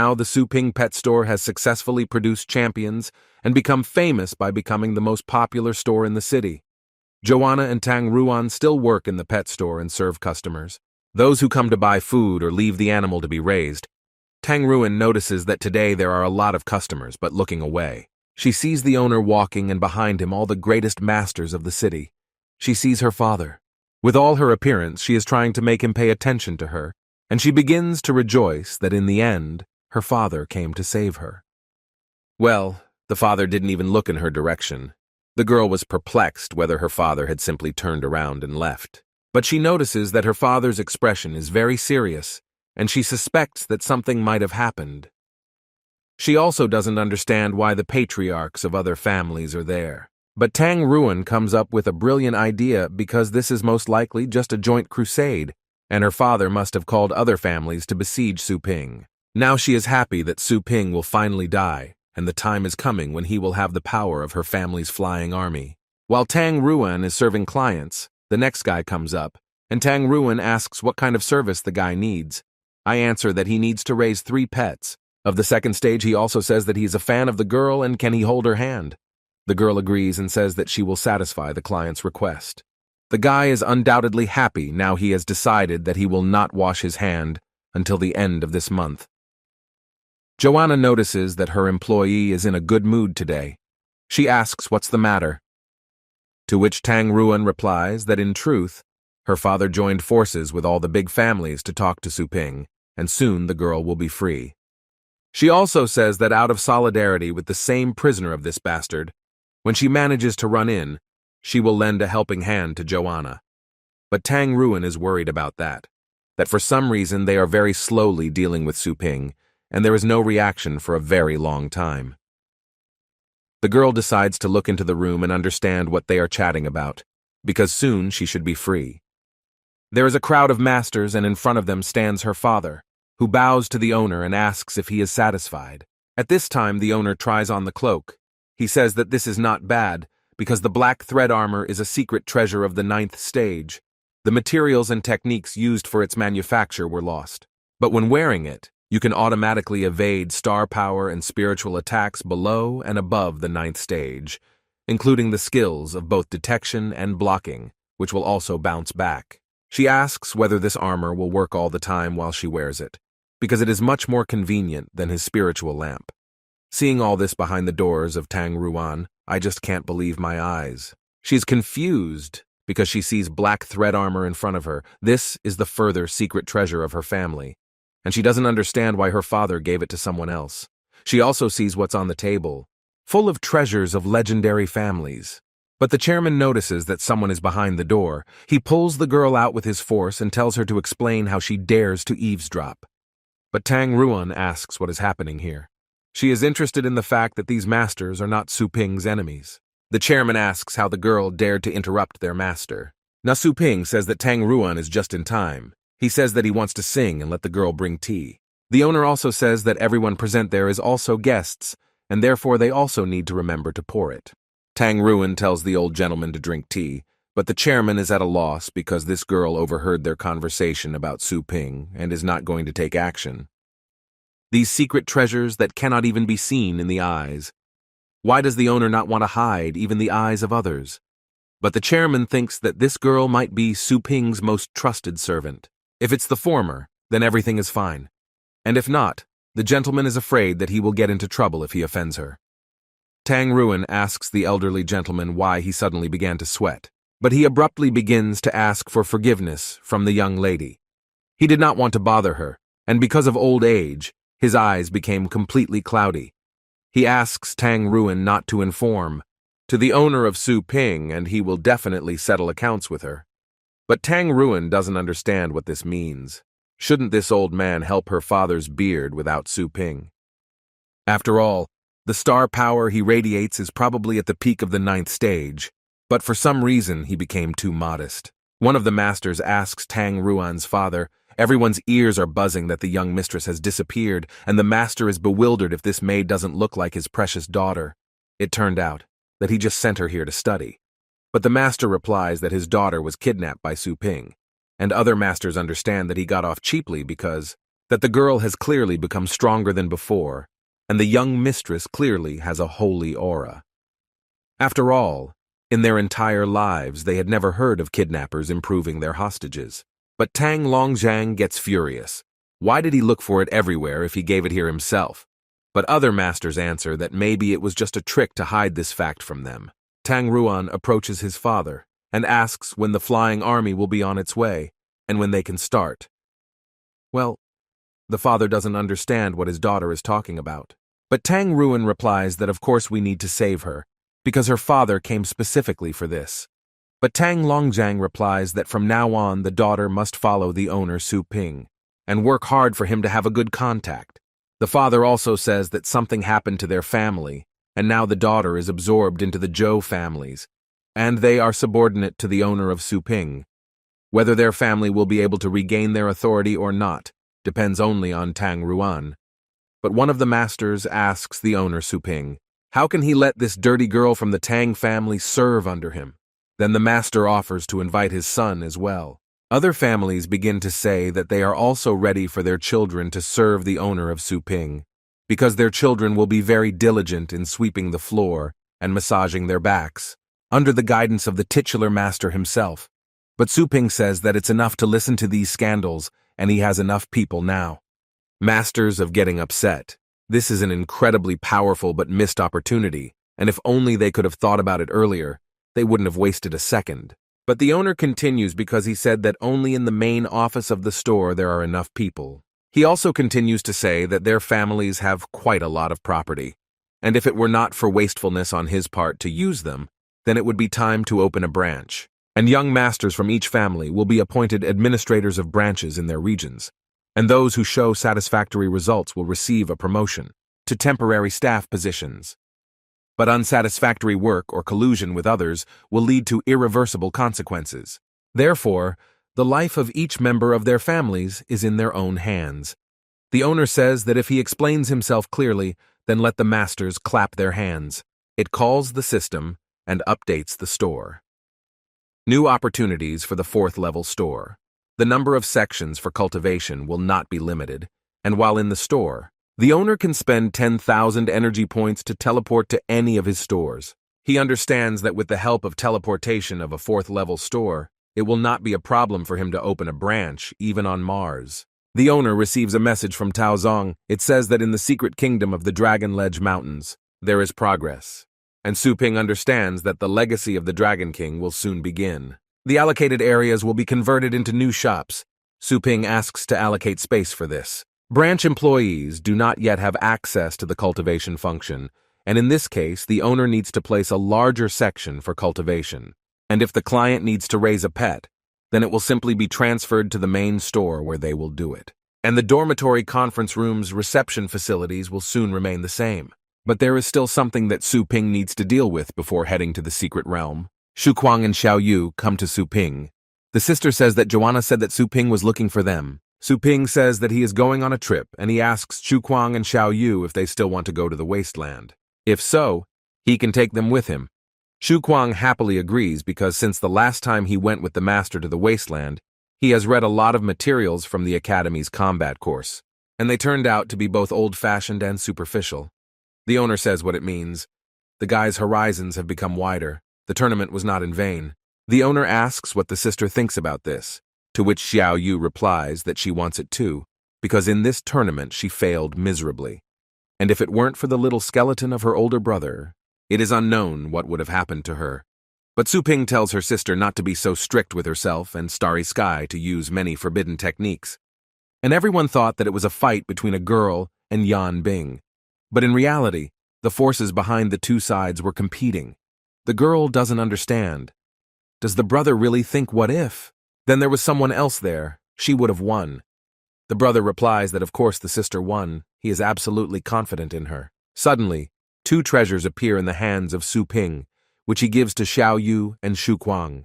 now the Su Ping Pet Store has successfully produced champions and become famous by becoming the most popular store in the city. Joanna and Tang Ruan still work in the pet store and serve customers, those who come to buy food or leave the animal to be raised. Tang Ruan notices that today there are a lot of customers, but looking away. She sees the owner walking and behind him all the greatest masters of the city. She sees her father. With all her appearance, she is trying to make him pay attention to her, and she begins to rejoice that in the end, her father came to save her. Well, the father didn't even look in her direction. The girl was perplexed whether her father had simply turned around and left. But she notices that her father's expression is very serious, and she suspects that something might have happened. She also doesn't understand why the patriarchs of other families are there. But Tang Ruan comes up with a brilliant idea because this is most likely just a joint crusade, and her father must have called other families to besiege Su Ping. Now she is happy that Su Ping will finally die, and the time is coming when he will have the power of her family's flying army. While Tang Ruan is serving clients, the next guy comes up, and Tang Ruan asks what kind of service the guy needs. I answer that he needs to raise 3 pets. Of the second stage, he also says that he's a fan of the girl and can he hold her hand. The girl agrees and says that she will satisfy the client's request. The guy is undoubtedly happy now he has decided that he will not wash his hand until the end of this month. Joanna notices that her employee is in a good mood today. She asks what's the matter. To which Tang Ruan replies that in truth, her father joined forces with all the big families to talk to Su Ping, and soon the girl will be free. She also says that out of solidarity with the same prisoner of this bastard, when she manages to run in, she will lend a helping hand to Joanna. But Tang Ruan is worried about that for some reason they are very slowly dealing with Su Ping, and there is no reaction for a very long time. The girl decides to look into the room and understand what they are chatting about, because soon she should be free. There is a crowd of masters, and in front of them stands her father, who bows to the owner and asks if he is satisfied. At this time, the owner tries on the cloak. He says that this is not bad, because the black thread armor is a secret treasure of the 9th stage. The materials and techniques used for its manufacture were lost. But when wearing it, you can automatically evade star power and spiritual attacks below and above the 9th stage, including the skills of both detection and blocking, which will also bounce back. She asks whether this armor will work all the time while she wears it, because it is much more convenient than his spiritual lamp. Seeing all this behind the doors of Tang Ruan, I just can't believe my eyes. She's confused because she sees black thread armor in front of her. This is the further secret treasure of her family, and she doesn't understand why her father gave it to someone else. She also sees what's on the table, full of treasures of legendary families. But the chairman notices that someone is behind the door. He pulls the girl out with his force and tells her to explain how she dares to eavesdrop. But Tang Ruan asks what is happening here. She is interested in the fact that these masters are not Su Ping's enemies. The chairman asks how the girl dared to interrupt their master. Now Su Ping says that Tang Ruan is just in time. He says that he wants to sing and let the girl bring tea. The owner also says that everyone present there is also guests, and therefore they also need to remember to pour it. Tang Ruan tells the old gentleman to drink tea, but the chairman is at a loss because this girl overheard their conversation about Su Ping and is not going to take action. These secret treasures that cannot even be seen in the eyes. Why does the owner not want to hide even the eyes of others? But the chairman thinks that this girl might be Su Ping's most trusted servant. If it's the former, then everything is fine. And if not, the gentleman is afraid that he will get into trouble if he offends her. Tang Ruan asks the elderly gentleman why he suddenly began to sweat, but he abruptly begins to ask for forgiveness from the young lady. He did not want to bother her, and because of old age, his eyes became completely cloudy. He asks Tang Ruan not to inform to the owner of Su Ping, and he will definitely settle accounts with her. But Tang Ruan doesn't understand what this means. Shouldn't this old man help her father's beard without Su Ping? After all, the star power he radiates is probably at the peak of the 9th stage, but for some reason he became too modest. One of the masters asks Tang Ruan's father. Everyone's ears are buzzing that the young mistress has disappeared, and the master is bewildered if this maid doesn't look like his precious daughter. It turned out that he just sent her here to study. But the master replies that his daughter was kidnapped by Su Ping, and other masters understand that he got off cheaply because that the girl has clearly become stronger than before, and the young mistress clearly has a holy aura. After all, in their entire lives they had never heard of kidnappers improving their hostages. But Tang Longjiang gets furious. Why did he look for it everywhere if he gave it here himself? But other masters answer that maybe it was just a trick to hide this fact from them. Tang Ruan approaches his father and asks when the flying army will be on its way and when they can start. Well, the father doesn't understand what his daughter is talking about. But Tang Ruan replies that of course we need to save her, because her father came specifically for this. But Tang Longjiang replies that from now on the daughter must follow the owner Su Ping and work hard for him to have a good contact. The father also says that something happened to their family, and now the daughter is absorbed into the Zhou families, and they are subordinate to the owner of Su Ping. Whether their family will be able to regain their authority or not depends only on Tang Ruan. But one of the masters asks the owner Su Ping, how can he let this dirty girl from the Tang family serve under him? Then the master offers to invite his son as well. Other families begin to say that they are also ready for their children to serve the owner of Su Ping, because their children will be very diligent in sweeping the floor and massaging their backs, under the guidance of the titular master himself. But Su Ping says that it's enough to listen to these scandals, and he has enough people now. Masters of getting upset. This is an incredibly powerful but missed opportunity, and if only they could have thought about it earlier, they wouldn't have wasted a second. But the owner continues because he said that only in the main office of the store there are enough people. He also continues to say that their families have quite a lot of property, and if it were not for wastefulness on his part to use them, then it would be time to open a branch, and young masters from each family will be appointed administrators of branches in their regions, and those who show satisfactory results will receive a promotion to temporary staff positions. But unsatisfactory work or collusion with others will lead to irreversible consequences. Therefore, the life of each member of their families is in their own hands. The owner says that if he explains himself clearly, then let the masters clap their hands. It calls the system and updates the store. New opportunities for the 4th level store. The number of sections for cultivation will not be limited, and while in the store, the owner can spend 10,000 energy points to teleport to any of his stores. He understands that with the help of teleportation of a 4th level store, it will not be a problem for him to open a branch, even on Mars. The owner receives a message from Taozong. It says that in the secret kingdom of the Dragon Ledge Mountains, there is progress. And Su Ping understands that the legacy of the Dragon King will soon begin. The allocated areas will be converted into new shops. Su Ping asks to allocate space for this. Branch employees do not yet have access to the cultivation function, and in this case, the owner needs to place a larger section for cultivation. And if the client needs to raise a pet, then it will simply be transferred to the main store where they will do it. And the dormitory, conference rooms, reception facilities will soon remain the same. But there is still something that Su Ping needs to deal with before heading to the secret realm. Shu Kuang and Xiao Yu come to Su Ping. The sister says that Joanna said that Su Ping was looking for them. Su Ping says that he is going on a trip, and he asks Shu Kuang and Xiao Yu if they still want to go to the wasteland. If so, he can take them with him. Shu Kuang happily agrees because since the last time he went with the master to the wasteland, he has read a lot of materials from the Academy's combat course, and they turned out to be both old-fashioned and superficial. The owner says what it means. The guy's horizons have become wider. The tournament was not in vain. The owner asks what the sister thinks about this, to which Xiao Yu replies that she wants it too, because in this tournament she failed miserably. And if it weren't for the little skeleton of her older brother, it is unknown what would have happened to her. But Su Ping tells her sister not to be so strict with herself and Starry Sky to use many forbidden techniques. And everyone thought that it was a fight between a girl and Yan Bing. But in reality, the forces behind the two sides were competing. The girl doesn't understand. Does the brother really think what if? Then there was someone else there. She would have won. The brother replies that of course the sister won. He is absolutely confident in her. Suddenly, 2 treasures appear in the hands of Su Ping, which he gives to Xiao Yu and Shu Kuang.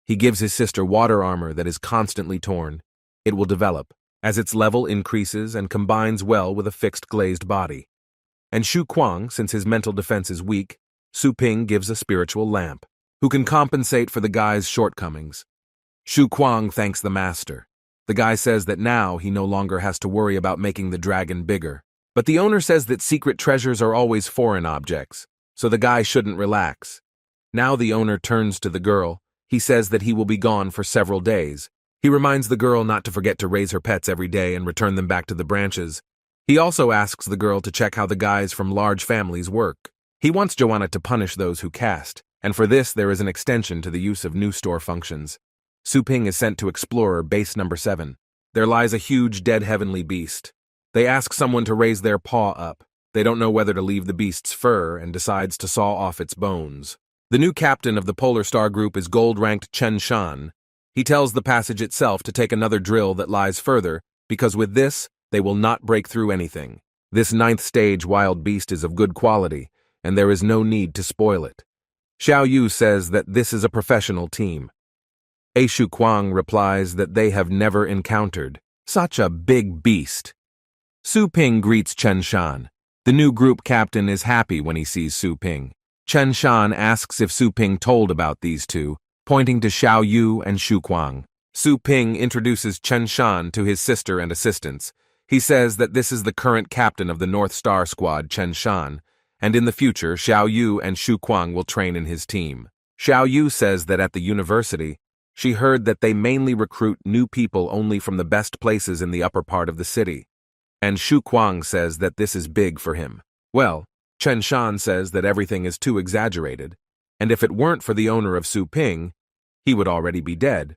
He gives his sister water armor that is constantly torn. It will develop, as its level increases and combines well with a fixed glazed body. And Shu Kuang, since his mental defense is weak, Su Ping gives a spiritual lamp, who can compensate for the guy's shortcomings. Shu Kuang thanks the master. The guy says that now he no longer has to worry about making the dragon bigger. But the owner says that secret treasures are always foreign objects, so the guy shouldn't relax. Now the owner turns to the girl. He says that he will be gone for several days. He reminds the girl not to forget to raise her pets every day and return them back to the branches. He also asks the girl to check how the guys from large families work. He wants Joanna to punish those who cast, and for this there is an extension to the use of new store functions. Su Ping is sent to Explorer Base Number 7. There lies a huge dead heavenly beast. They ask someone to raise their paw up. They don't know whether to leave the beast's fur and decides to saw off its bones. The new captain of the Polar Star Group is gold-ranked Chen Shan. He tells the passage itself to take another drill that lies further, because with this, they will not break through anything. This 9th stage wild beast is of good quality, and there is no need to spoil it. Xiao Yu says that this is a professional team. Shu Kuang replies that they have never encountered such a big beast. Su Ping greets Chen Shan. The new group captain is happy when he sees Su Ping. Chen Shan asks if Su Ping told about these two, pointing to Xiao Yu and Shu Kuang. Su Ping introduces Chen Shan to his sister and assistants. He says that this is the current captain of the North Star Squad, Chen Shan, and in the future, Xiao Yu and Shu Kuang will train in his team. Xiao Yu says that at the university, she heard that they mainly recruit new people only from the best places in the upper part of the city. And Shu Kuang says that this is big for him. Well, Chen Shan says that everything is too exaggerated, and if it weren't for the owner of Su Ping, he would already be dead.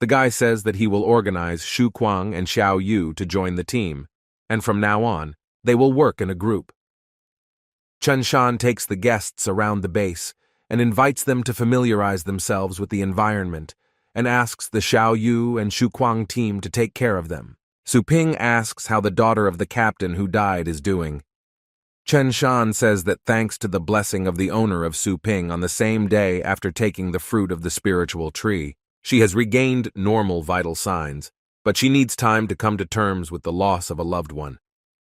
The guy says that he will organize Shu Kuang and Xiao Yu to join the team, and from now on, they will work in a group. Chen Shan takes the guests around the base and invites them to familiarize themselves with the environment and asks the Xiao Yu and Shu Kuang team to take care of them. Su Ping asks how the daughter of the captain who died is doing. Chen Shan says that thanks to the blessing of the owner of Su Ping on the same day after taking the fruit of the spiritual tree, she has regained normal vital signs, but she needs time to come to terms with the loss of a loved one.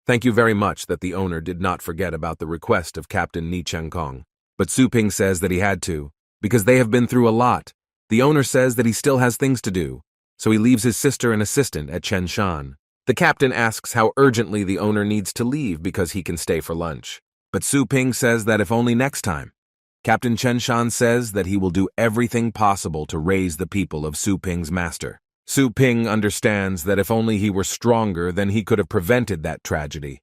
Thank you very much that the owner did not forget about the request of Captain Ni Chengkong, but Su Ping says that he had to, because they have been through a lot. The owner says that he still has things to do, so he leaves his sister and assistant at Chen Shan. The captain asks how urgently the owner needs to leave because he can stay for lunch. But Su Ping says that if only next time. Captain Chen Shan says that he will do everything possible to raise the people of Su Ping's master. Su Ping understands that if only he were stronger, then he could have prevented that tragedy.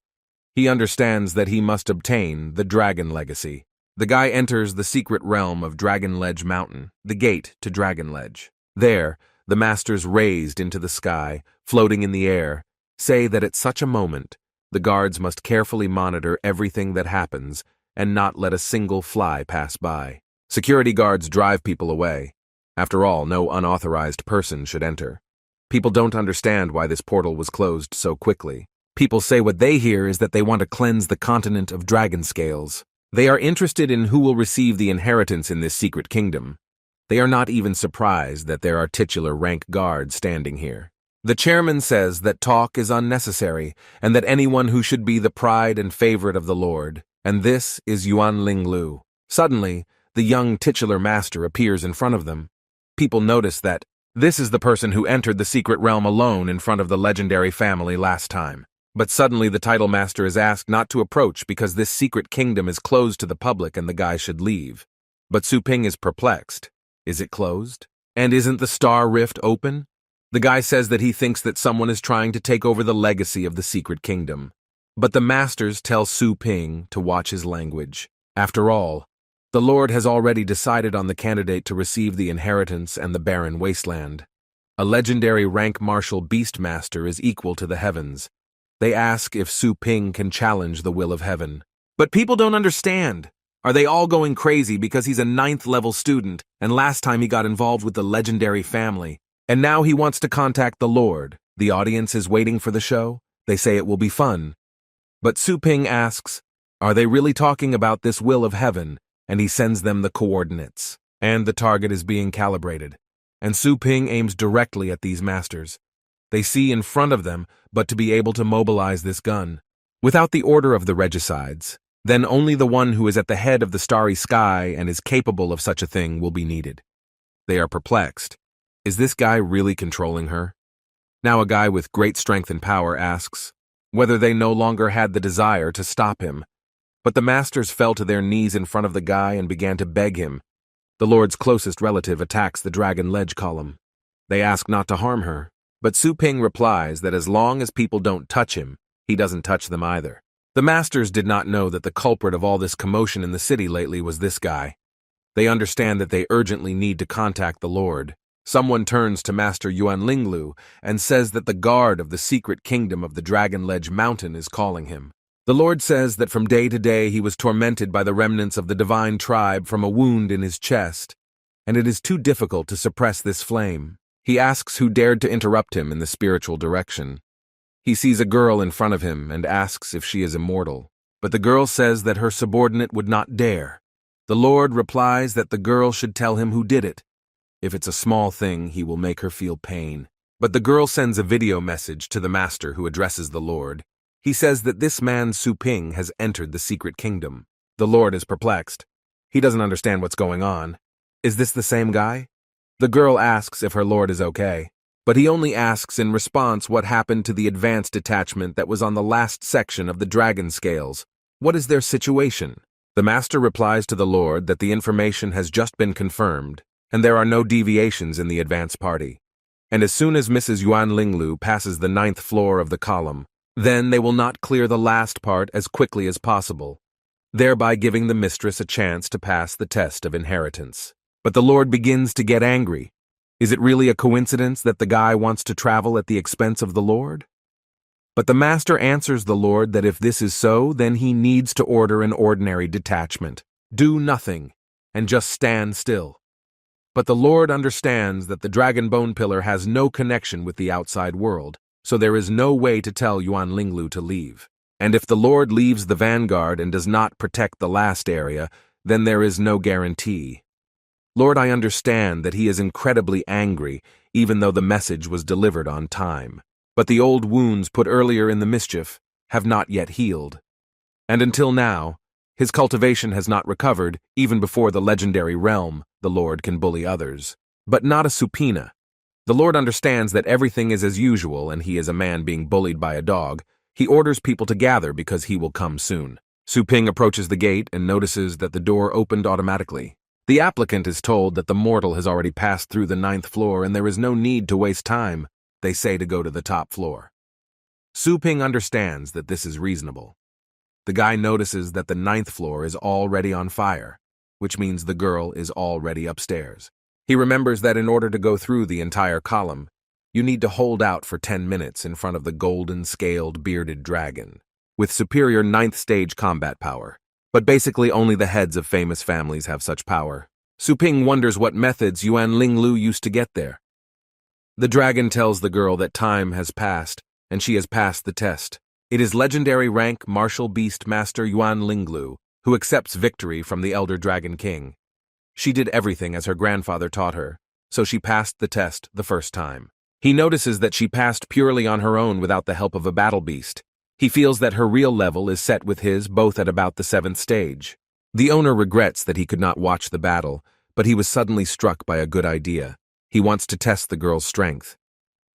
He understands that he must obtain the Dragon Legacy. The guy enters the secret realm of Dragon Ledge Mountain, the gate to Dragon Ledge. There, the masters raised into the sky, floating in the air, say that at such a moment, the guards must carefully monitor everything that happens and not let a single fly pass by. Security guards drive people away. After all, no unauthorized person should enter. People don't understand why this portal was closed so quickly. People say what they hear is that they want to cleanse the continent of dragon scales. They are interested in who will receive the inheritance in this secret kingdom. They are not even surprised that there are titular rank guards standing here. The chairman says that talk is unnecessary and that anyone who should be the pride and favorite of the Lord, and this is Yuan Linglu. Suddenly, the young titular master appears in front of them. People notice that this is the person who entered the secret realm alone in front of the legendary family last time. But suddenly the title master is asked not to approach because this secret kingdom is closed to the public and the guy should leave. But Su Ping is perplexed. Is it closed? And isn't the star rift open? The guy says that he thinks that someone is trying to take over the legacy of the secret kingdom. But the masters tell Su Ping to watch his language. After all, the Lord has already decided on the candidate to receive the inheritance and the barren wasteland. A legendary rank martial beastmaster is equal to the heavens. They ask if Su Ping can challenge the will of heaven. But people don't understand. Are they all going crazy because he's a 9th level student and last time he got involved with the legendary family? And now he wants to contact the Lord. The audience is waiting for the show. They say it will be fun. But Su Ping asks, are they really talking about this will of heaven? And he sends them the coordinates. And the target is being calibrated. And Su Ping aims directly at these masters. They see in front of them, but to be able to mobilize this gun. Without the order of the regicides, then only the one who is at the head of the starry sky and is capable of such a thing will be needed. They are perplexed. Is this guy really controlling her? Now a guy with great strength and power asks whether they no longer had the desire to stop him. But the masters fell to their knees in front of the guy and began to beg him. The Lord's closest relative attacks the dragon ledge column. They ask not to harm her, but Su Ping replies that as long as people don't touch him, he doesn't touch them either. The masters did not know that the culprit of all this commotion in the city lately was this guy. They understand that they urgently need to contact the Lord. Someone turns to Master Yuan Linglu and says that the guard of the secret kingdom of the Dragon Ledge Mountain is calling him. The Lord says that from day to day he was tormented by the remnants of the divine tribe from a wound in his chest, and it is too difficult to suppress this flame. He asks who dared to interrupt him in the spiritual direction. He sees a girl in front of him and asks if she is immortal, but the girl says that her subordinate would not dare. The Lord replies that the girl should tell him who did it. If it's a small thing, he will make her feel pain. But the girl sends a video message to the master who addresses the Lord. He says that this man Su Ping has entered the secret kingdom. The Lord is perplexed. He doesn't understand what's going on. Is this the same guy? The girl asks if her lord is okay, but he only asks in response what happened to the advanced detachment that was on the last section of the dragon scales. What is their situation? The master replies to the Lord that the information has just been confirmed, and there are no deviations in the advance party. And as soon as Mrs. Yuan Linglu passes the 9th floor of the column, then they will not clear the last part as quickly as possible, thereby giving the mistress a chance to pass the test of inheritance. But the Lord begins to get angry. Is it really a coincidence that the guy wants to travel at the expense of the Lord? But the master answers the Lord that if this is so, then he needs to order an ordinary detachment. Do nothing, and just stand still. But the Lord understands that the dragon bone pillar has no connection with the outside world, so there is no way to tell Yuan Linglu to leave. And if the Lord leaves the vanguard and does not protect the last area, then there is no guarantee. Lord, I understand that he is incredibly angry, even though the message was delivered on time. But the old wounds put earlier in the mischief have not yet healed. And until now, his cultivation has not recovered. Even before the legendary realm, the Lord can bully others. But not a supina. The Lord understands that everything is as usual and he is a man being bullied by a dog. He orders people to gather because he will come soon. Su Ping approaches the gate and notices that the door opened automatically. The applicant is told that the mortal has already passed through the 9th floor and there is no need to waste time. They say to go to the top floor. Su Ping understands that this is reasonable. The guy notices that the 9th floor is already on fire, which means the girl is already upstairs. He remembers that in order to go through the entire column, you need to hold out for 10 minutes in front of the golden-scaled bearded dragon, with superior 9th stage combat power. But basically only the heads of famous families have such power. Su Ping wonders what methods Yuan Linglu used to get there. The dragon tells the girl that time has passed, and she has passed the test. It is legendary rank martial beast master Yuan Linglu, who accepts victory from the elder dragon king. She did everything as her grandfather taught her, so she passed the test the first time. He notices that she passed purely on her own without the help of a battle beast. He feels that her real level is set with his both at about the 7th stage. The owner regrets that he could not watch the battle, but he was suddenly struck by a good idea. He wants to test the girl's strength.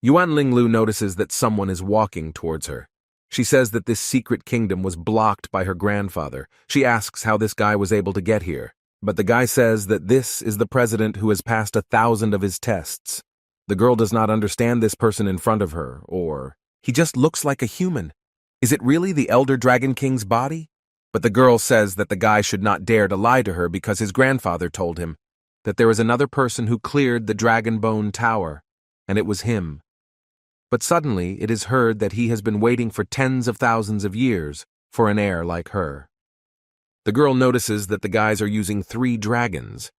Yuan Linglu notices that someone is walking towards her. She says that this secret kingdom was blocked by her grandfather. She asks how this guy was able to get here. But the guy says that this is the president who has passed 1,000 of his tests. The girl does not understand this person in front of her, or he just looks like a human. Is it really the Elder Dragon King's body? But the girl says that the guy should not dare to lie to her because his grandfather told him that there is another person who cleared the Dragon Bone Tower, and it was him. But suddenly it is heard that he has been waiting for tens of thousands of years for an heir like her. The girl notices that the guys are using 3 dragons.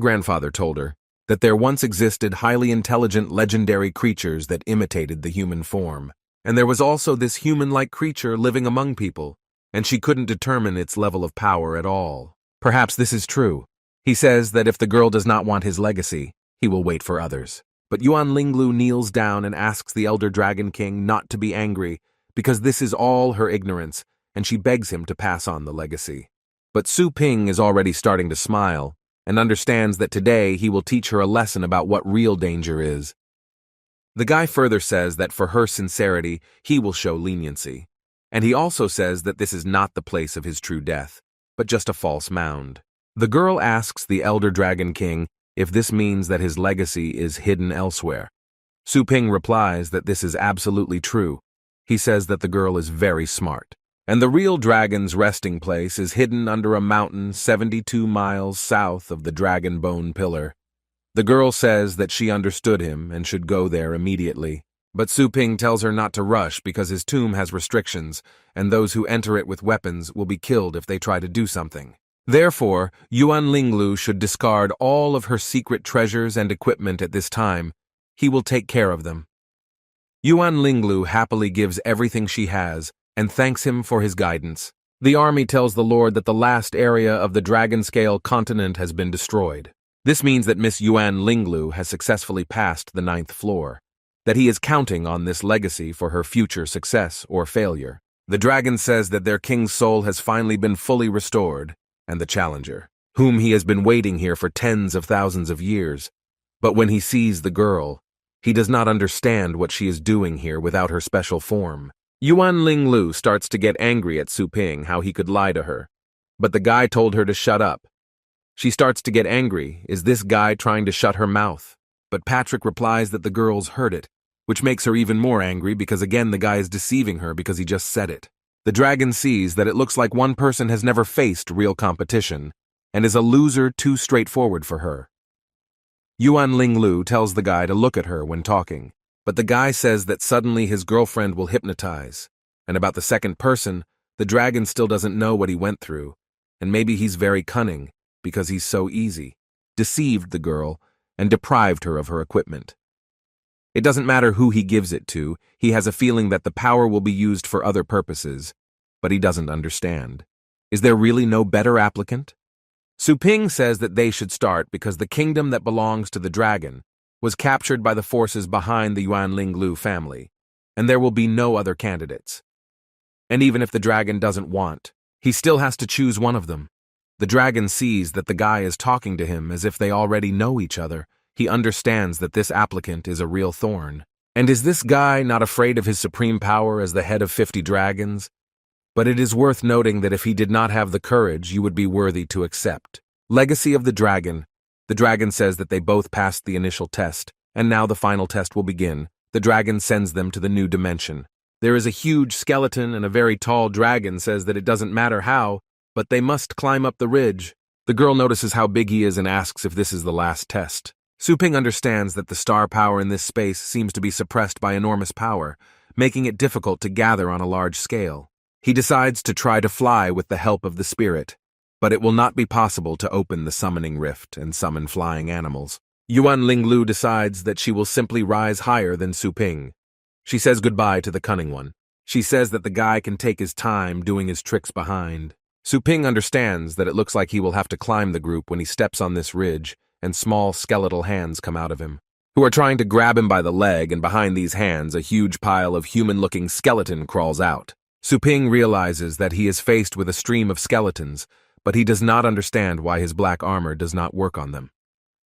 Grandfather told her that there once existed highly intelligent legendary creatures that imitated the human form. And there was also this human-like creature living among people, and she couldn't determine its level of power at all. Perhaps this is true. He says that if the girl does not want his legacy, he will wait for others. But Yuan Linglu kneels down and asks the Elder Dragon King not to be angry, because this is all her ignorance, and she begs him to pass on the legacy. But Su Ping is already starting to smile, and understands that today he will teach her a lesson about what real danger is. The guy further says that for her sincerity, he will show leniency. And he also says that this is not the place of his true death, but just a false mound. The girl asks the Elder Dragon King if this means that his legacy is hidden elsewhere. Su Ping replies that this is absolutely true. He says that the girl is very smart, and the real dragon's resting place is hidden under a mountain 72 miles south of the Dragon Bone Pillar. The girl says that she understood him and should go there immediately. But Su Ping tells her not to rush because his tomb has restrictions, and those who enter it with weapons will be killed if they try to do something. Therefore, Yuan Linglu should discard all of her secret treasures and equipment at this time. He will take care of them. Yuan Linglu happily gives everything she has and thanks him for his guidance. The army tells the Lord that the last area of the dragon-scale continent has been destroyed. This means that Miss Yuan Linglu has successfully passed the 9th floor, that he is counting on this legacy for her future success or failure. The dragon says that their king's soul has finally been fully restored, and the challenger, whom he has been waiting here for tens of thousands of years. But when he sees the girl, he does not understand what she is doing here without her special form. Yuan Linglu starts to get angry at Su Ping how he could lie to her, but the guy told her to shut up. She starts to get angry. Is this guy trying to shut her mouth? But Patrick replies that the girls heard it, which makes her even more angry because again the guy is deceiving her because he just said it. The dragon sees that it looks like one person has never faced real competition and is a loser too straightforward for her. Yuan Linglu tells the guy to look at her when talking, but the guy says that suddenly his girlfriend will hypnotize. And about the second person, the dragon still doesn't know what he went through, and maybe he's very cunning because he's so easy, deceived the girl and deprived her of her equipment. It doesn't matter who he gives it to, he has a feeling that the power will be used for other purposes, but he doesn't understand. Is there really no better applicant? Su Ping says that they should start because the kingdom that belongs to the dragon was captured by the forces behind the Yuan Linglu family, and there will be no other candidates. And even if the dragon doesn't want, he still has to choose one of them. The dragon sees that the guy is talking to him as if they already know each other. He understands that this applicant is a real thorn. And is this guy not afraid of his supreme power as the head of 50 dragons? But it is worth noting that if he did not have the courage, you would be worthy to accept. Legacy of the dragon. The dragon says that they both passed the initial test, and now the final test will begin. The dragon sends them to the new dimension. There is a huge skeleton, and a very tall dragon says that it doesn't matter how, but they must climb up the ridge. The girl notices how big he is and asks if this is the last test. Su Ping understands that the star power in this space seems to be suppressed by enormous power, making it difficult to gather on a large scale. He decides to try to fly with the help of the spirit, but it will not be possible to open the summoning rift and summon flying animals. Yuan Linglu decides that she will simply rise higher than Su Ping. She says goodbye to the cunning one. She says that the guy can take his time doing his tricks behind. Su Ping understands that it looks like he will have to climb the group when he steps on this ridge, and small skeletal hands come out of him, who are trying to grab him by the leg, and behind these hands a huge pile of human-looking skeleton crawls out. Su Ping realizes that he is faced with a stream of skeletons, but he does not understand why his black armor does not work on them.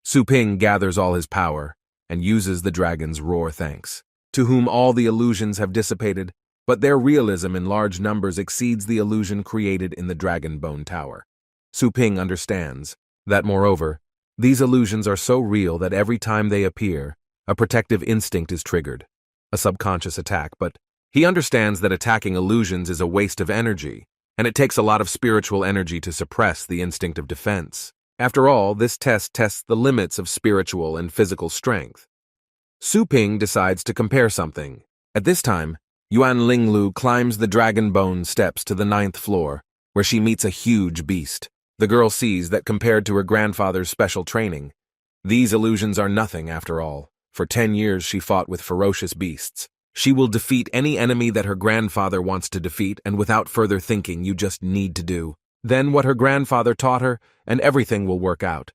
Su Ping gathers all his power and uses the dragon's roar thanks, to whom all the illusions have dissipated, but their realism in large numbers exceeds the illusion created in the Dragon Bone Tower. Su Ping understands that, moreover, these illusions are so real that every time they appear, a protective instinct is triggered, a subconscious attack, but he understands that attacking illusions is a waste of energy, and it takes a lot of spiritual energy to suppress the instinct of defense. After all, this test tests the limits of spiritual and physical strength. Su Ping decides to compare something. At this time, Yuan Linglu climbs the dragon bone steps to the 9th floor, where she meets a huge beast. The girl sees that compared to her grandfather's special training, these illusions are nothing after all. For 10 years she fought with ferocious beasts. She will defeat any enemy that her grandfather wants to defeat, and without further thinking, you just need to do. Then what her grandfather taught her, and everything will work out.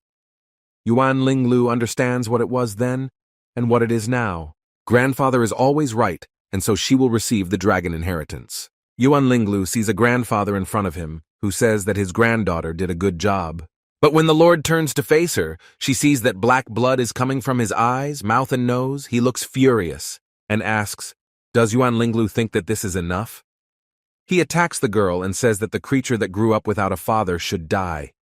Yuan Linglu understands what it was then, and what it is now. Grandfather is always right, and so she will receive the dragon inheritance. Yuan Linglu sees a grandfather in front of him, who says that his granddaughter did a good job. But when the Lord turns to face her, she sees that black blood is coming from his eyes, mouth, and nose. He looks furious and asks, "Does Yuan Linglu think that this is enough?" He attacks the girl and says that the creature that grew up without a father should die.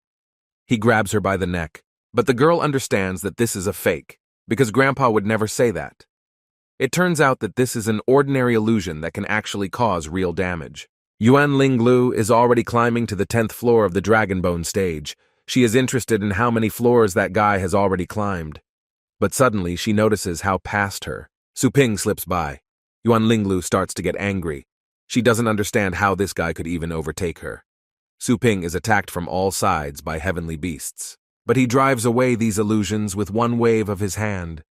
He grabs her by the neck, but the girl understands that this is a fake, because Grandpa would never say that. It turns out that this is an ordinary illusion that can actually cause real damage. Yuan Linglu is already climbing to the 10th floor of the Dragonbone stage. She is interested in how many floors that guy has already climbed. But suddenly she notices how past her. Su Ping slips by. Yuan Linglu starts to get angry. She doesn't understand how this guy could even overtake her. Su Ping is attacked from all sides by heavenly beasts, but he drives away these illusions with one wave of his hand.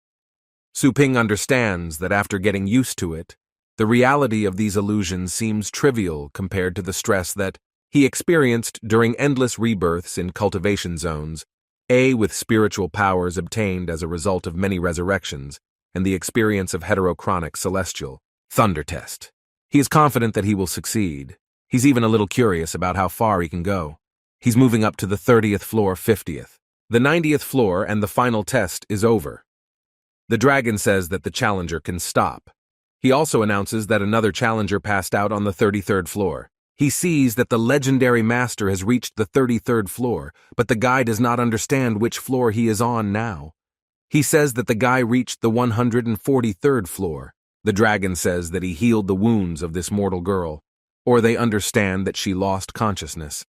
Su Ping understands that after getting used to it, the reality of these illusions seems trivial compared to the stress that he experienced during endless rebirths in cultivation zones, with spiritual powers obtained as a result of many resurrections, and the experience of heterochronic celestial thunder test. He is confident that he will succeed. He's even a little curious about how far he can go. He's moving up to the 30th floor, 50th. The 90th floor and the final test is over. The dragon says that the challenger can stop. He also announces that another challenger passed out on the 33rd floor. He sees that the legendary master has reached the 33rd floor, but the guy does not understand which floor he is on now. He says that the guy reached the 143rd floor. The dragon says that he healed the wounds of this mortal girl, or they understand that she lost consciousness.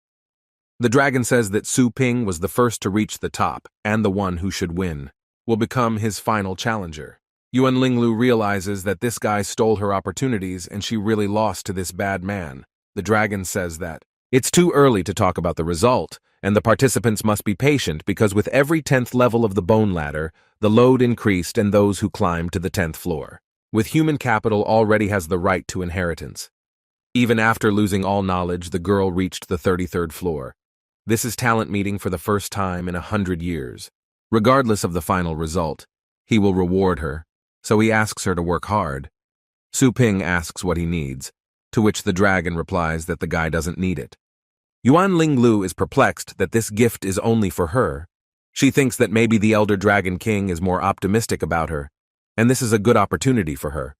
The dragon says that Su Ping was the first to reach the top, and the one who should win will become his final challenger. Yuan Linglu realizes that this guy stole her opportunities and she really lost to this bad man. The dragon says that it's too early to talk about the result, and the participants must be patient because with every 10th level of the bone ladder, the load increased and those who climbed to the 10th floor. With human capital already has the right to inheritance. Even after losing all knowledge, the girl reached the 33rd floor. This is talent meeting for the first time in 100 years. Regardless of the final result, he will reward her, so he asks her to work hard. Su Ping asks what he needs, to which the dragon replies that the guy doesn't need it. Yuan Linglu is perplexed that this gift is only for her. She thinks that maybe the Elder Dragon King is more optimistic about her, and this is a good opportunity for her.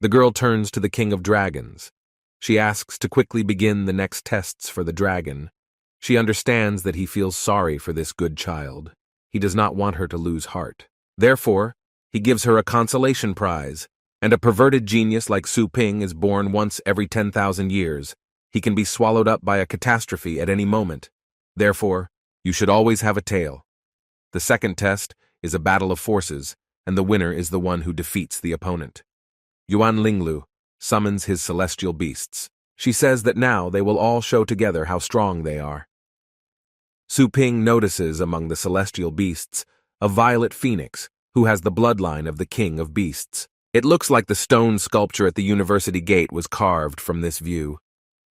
The girl turns to the King of Dragons. She asks to quickly begin the next tests for the dragon. She understands that he feels sorry for this good child. He does not want her to lose heart. Therefore, he gives her a consolation prize, and a perverted genius like Su Ping is born once every 10,000 years. He can be swallowed up by a catastrophe at any moment. Therefore, you should always have a tail. The second test is a battle of forces, and the winner is the one who defeats the opponent. Yuan Linglu summons his celestial beasts. She says that now they will all show together how strong they are. Su Ping notices among the celestial beasts a violet phoenix who has the bloodline of the king of beasts. It looks like the stone sculpture at the university gate was carved from this view.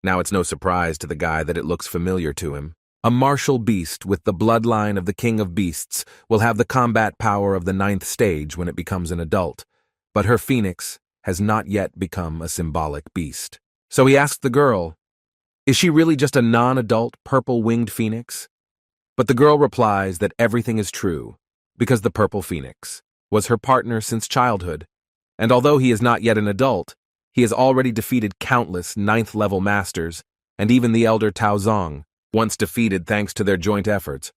Now it's no surprise to the guy that it looks familiar to him. A martial beast with the bloodline of the king of beasts will have the combat power of the 9th stage when it becomes an adult, but her phoenix has not yet become a symbolic beast. So he asks the girl, is she really just a non-adult purple-winged phoenix? But the girl replies that everything is true, because the purple phoenix was her partner since childhood, and although he is not yet an adult, he has already defeated countless 9th-level masters, and even the elder Tao Zong, once defeated thanks to their joint efforts.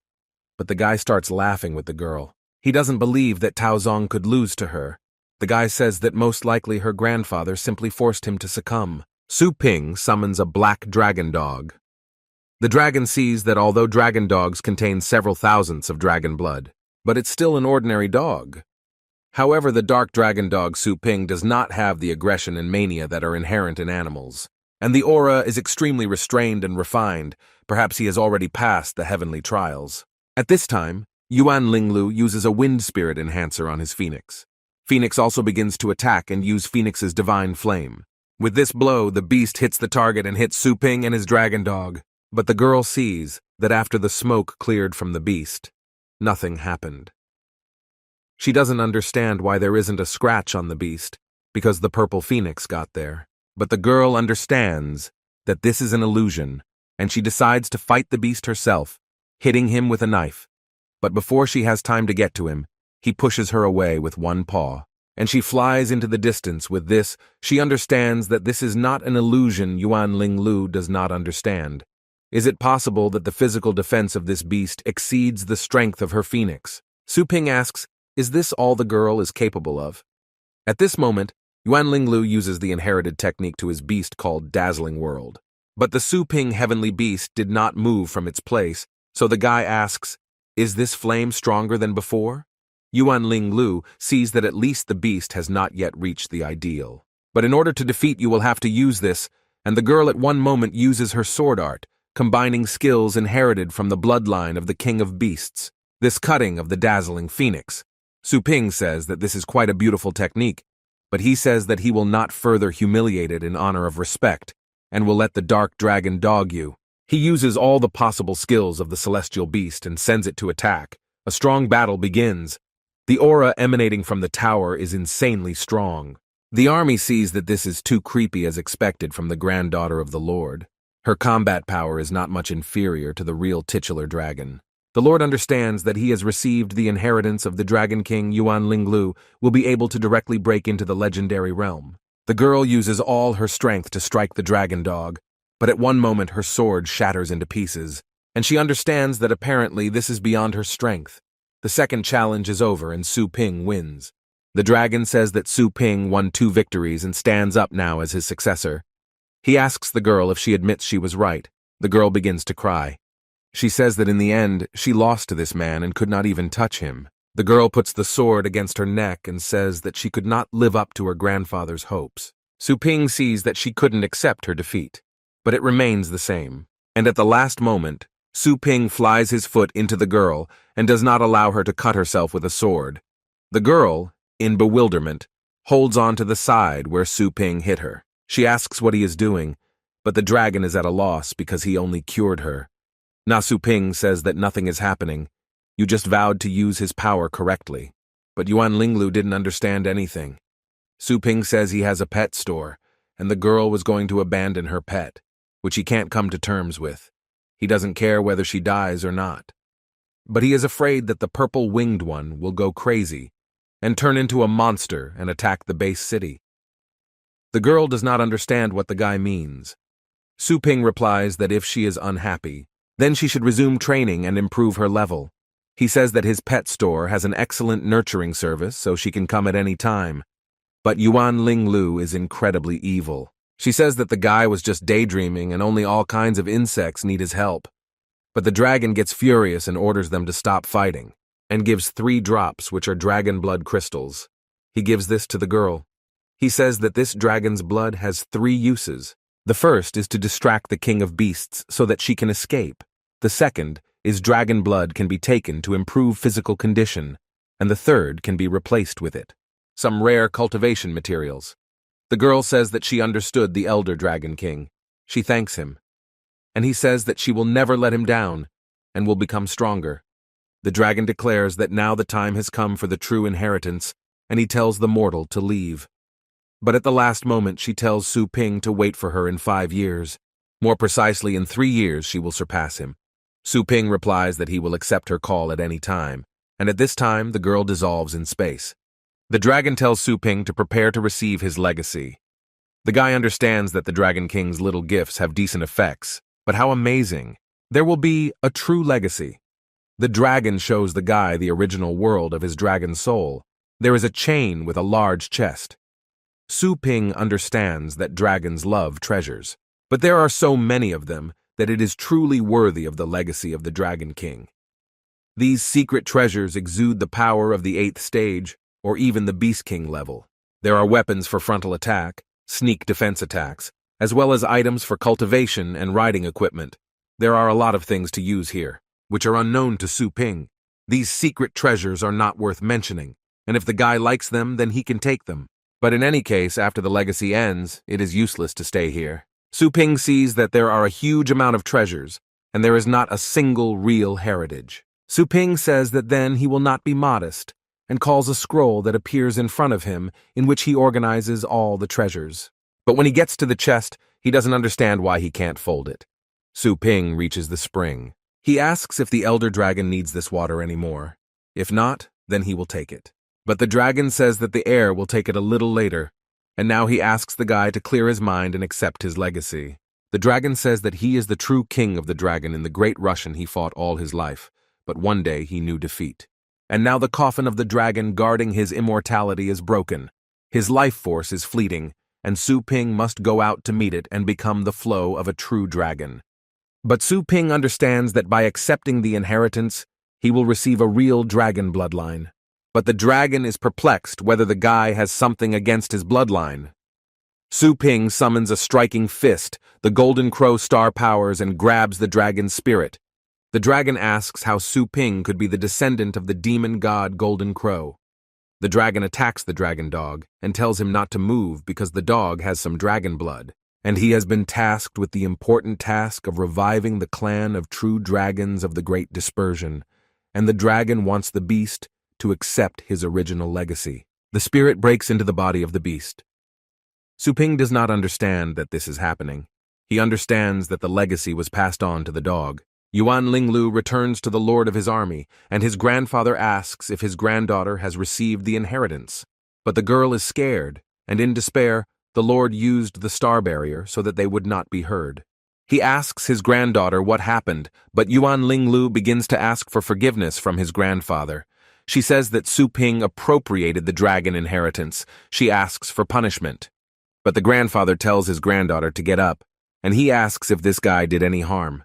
But the guy starts laughing with the girl. He doesn't believe that Tao Zong could lose to her. The guy says that most likely her grandfather simply forced him to succumb. Su Ping summons a black dragon dog. The dragon sees that although dragon dogs contain several thousandths of dragon blood, but it's still an ordinary dog. However, the dark dragon dog Su Ping does not have the aggression and mania that are inherent in animals, and the aura is extremely restrained and refined. Perhaps he has already passed the heavenly trials. At this time, Yuan Linglu uses a wind spirit enhancer on his phoenix. Phoenix also begins to attack and use Phoenix's divine flame. With this blow, the beast hits the target and hits Su Ping and his dragon dog. But the girl sees that after the smoke cleared from the beast, nothing happened. She doesn't understand why there isn't a scratch on the beast, because the purple phoenix got there. But the girl understands that this is an illusion, and she decides to fight the beast herself. hitting him with a knife. But before she has time to get to him, he pushes her away with one paw, and she flies into the distance. With this, she understands that this is not an illusion Yuan Linglu does not understand. Is it possible that the physical defense of this beast exceeds the strength of her phoenix? Su Ping asks, is this all the girl is capable of? At this moment, Yuan Linglu uses the inherited technique to his beast called Dazzling World. But the Su Ping heavenly beast did not move from its place, so the guy asks, is this flame stronger than before? Yuan Linglu sees that at least the beast has not yet reached the ideal. But in order to defeat you will have to use this, and the girl at one moment uses her sword art, combining skills inherited from the bloodline of the King of Beasts, this cutting of the dazzling phoenix. Su Ping says that this is quite a beautiful technique, but he says that he will not further humiliate it in honor of respect, and will let the dark dragon dog you. He uses all the possible skills of the celestial beast and sends it to attack. A strong battle begins. The aura emanating from the tower is insanely strong. The army sees that this is too creepy as expected from the granddaughter of the Lord. Her combat power is not much inferior to the real titular dragon. The Lord understands that he has received the inheritance of the Dragon King. Yuan Linglu will be able to directly break into the legendary realm. The girl uses all her strength to strike the dragon dog, but at one moment her sword shatters into pieces, and she understands that apparently this is beyond her strength. The second challenge is over and Su Ping wins. The dragon says that Su Ping won 2 victories and stands up now as his successor. He asks the girl if she admits she was right. The girl begins to cry. She says that in the end, she lost to this man and could not even touch him. The girl puts the sword against her neck and says that she could not live up to her grandfather's hopes. Su Ping sees that she couldn't accept her defeat, but it remains the same. And at the last moment, Su Ping flies his foot into the girl and does not allow her to cut herself with a sword. The girl, in bewilderment, holds on to the side where Su Ping hit her. She asks what he is doing, but the dragon is at a loss because he only cured her. Na Su Ping says that nothing is happening. You just vowed to use his power correctly. But Yuan Linglu didn't understand anything. Su Ping says he has a pet store, and the girl was going to abandon her pet, which he can't come to terms with. He doesn't care whether she dies or not. But he is afraid that the purple-winged one will go crazy and turn into a monster and attack the base city. The girl does not understand what the guy means. Su Ping replies that if she is unhappy, then she should resume training and improve her level. He says that his pet store has an excellent nurturing service so she can come at any time. But Yuan Linglu is incredibly evil. She says that the guy was just daydreaming and only all kinds of insects need his help. But the dragon gets furious and orders them to stop fighting, and gives 3 drops which are dragon blood crystals. He gives this to the girl. He says that this dragon's blood has 3 uses. The first is to distract the King of Beasts so that she can escape. The second is dragon blood can be taken to improve physical condition, and the third can be replaced with it. Some rare cultivation materials. The girl says that she understood the elder Dragon King. She thanks him. And he says that she will never let him down, and will become stronger. The dragon declares that now the time has come for the true inheritance, and he tells the mortal to leave. But at the last moment she tells Su Ping to wait for her in 5 years. More precisely, in 3 years she will surpass him. Su Ping replies that he will accept her call at any time, and at this time the girl dissolves in space. The dragon tells Su Ping to prepare to receive his legacy. The guy understands that the Dragon King's little gifts have decent effects, but how amazing! There will be a true legacy. The dragon shows the guy the original world of his dragon soul. There is a chain with a large chest. Su Ping understands that dragons love treasures, but there are so many of them that it is truly worthy of the legacy of the Dragon King. These secret treasures exude the power of the 8th stage, or even the Beast King level. There are weapons for frontal attack, sneak defense attacks, as well as items for cultivation and riding equipment. There are a lot of things to use here, which are unknown to Su Ping. These secret treasures are not worth mentioning, and if the guy likes them, then he can take them. But in any case, after the legacy ends, it is useless to stay here. Su Ping sees that there are a huge amount of treasures, and there is not a single real heritage. Su Ping says that then he will not be modest, and calls a scroll that appears in front of him in which he organizes all the treasures. But when he gets to the chest, he doesn't understand why he can't fold it. Su Ping reaches the spring. He asks if the elder dragon needs this water anymore. If not, then he will take it. But the dragon says that the heir will take it a little later, and now he asks the guy to clear his mind and accept his legacy. The dragon says that he is the true king of the dragon in the great Russian he fought all his life, but one day he knew defeat. And now the coffin of the dragon guarding his immortality is broken. His life force is fleeting, and Su Ping must go out to meet it and become the flow of a true dragon. But Su Ping understands that by accepting the inheritance, he will receive a real dragon bloodline. But the dragon is perplexed whether the guy has something against his bloodline. Su Ping summons a striking fist, the golden crow star powers, and grabs the dragon's spirit. The dragon asks how Su Ping could be the descendant of the demon god Golden Crow. The dragon attacks the dragon dog and tells him not to move because the dog has some dragon blood, and he has been tasked with the important task of reviving the clan of true dragons of the Great Dispersion, and the dragon wants the beast to accept his original legacy. The spirit breaks into the body of the beast. Su Ping does not understand that this is happening. He understands that the legacy was passed on to the dog. Yuan Linglu returns to the lord of his army, and his grandfather asks if his granddaughter has received the inheritance. But the girl is scared, and in despair, the lord used the star barrier so that they would not be heard. He asks his granddaughter what happened, but Yuan Linglu begins to ask for forgiveness from his grandfather. She says that Su Ping appropriated the dragon inheritance. She asks for punishment. But the grandfather tells his granddaughter to get up, and he asks if this guy did any harm.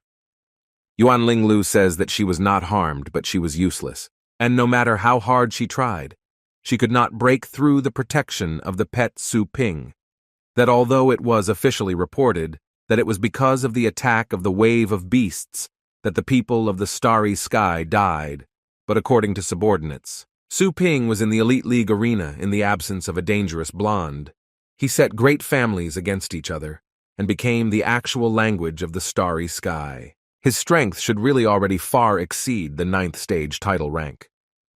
Yuan Linglu says that she was not harmed, but she was useless, and no matter how hard she tried, she could not break through the protection of the pet Su Ping. That although it was officially reported that it was because of the attack of the wave of beasts that the people of the starry sky died, but according to subordinates, Su Ping was in the elite league arena in the absence of a dangerous blonde. He set great families against each other and became the actual language of the starry sky. His strength should really already far exceed the 9th stage title rank.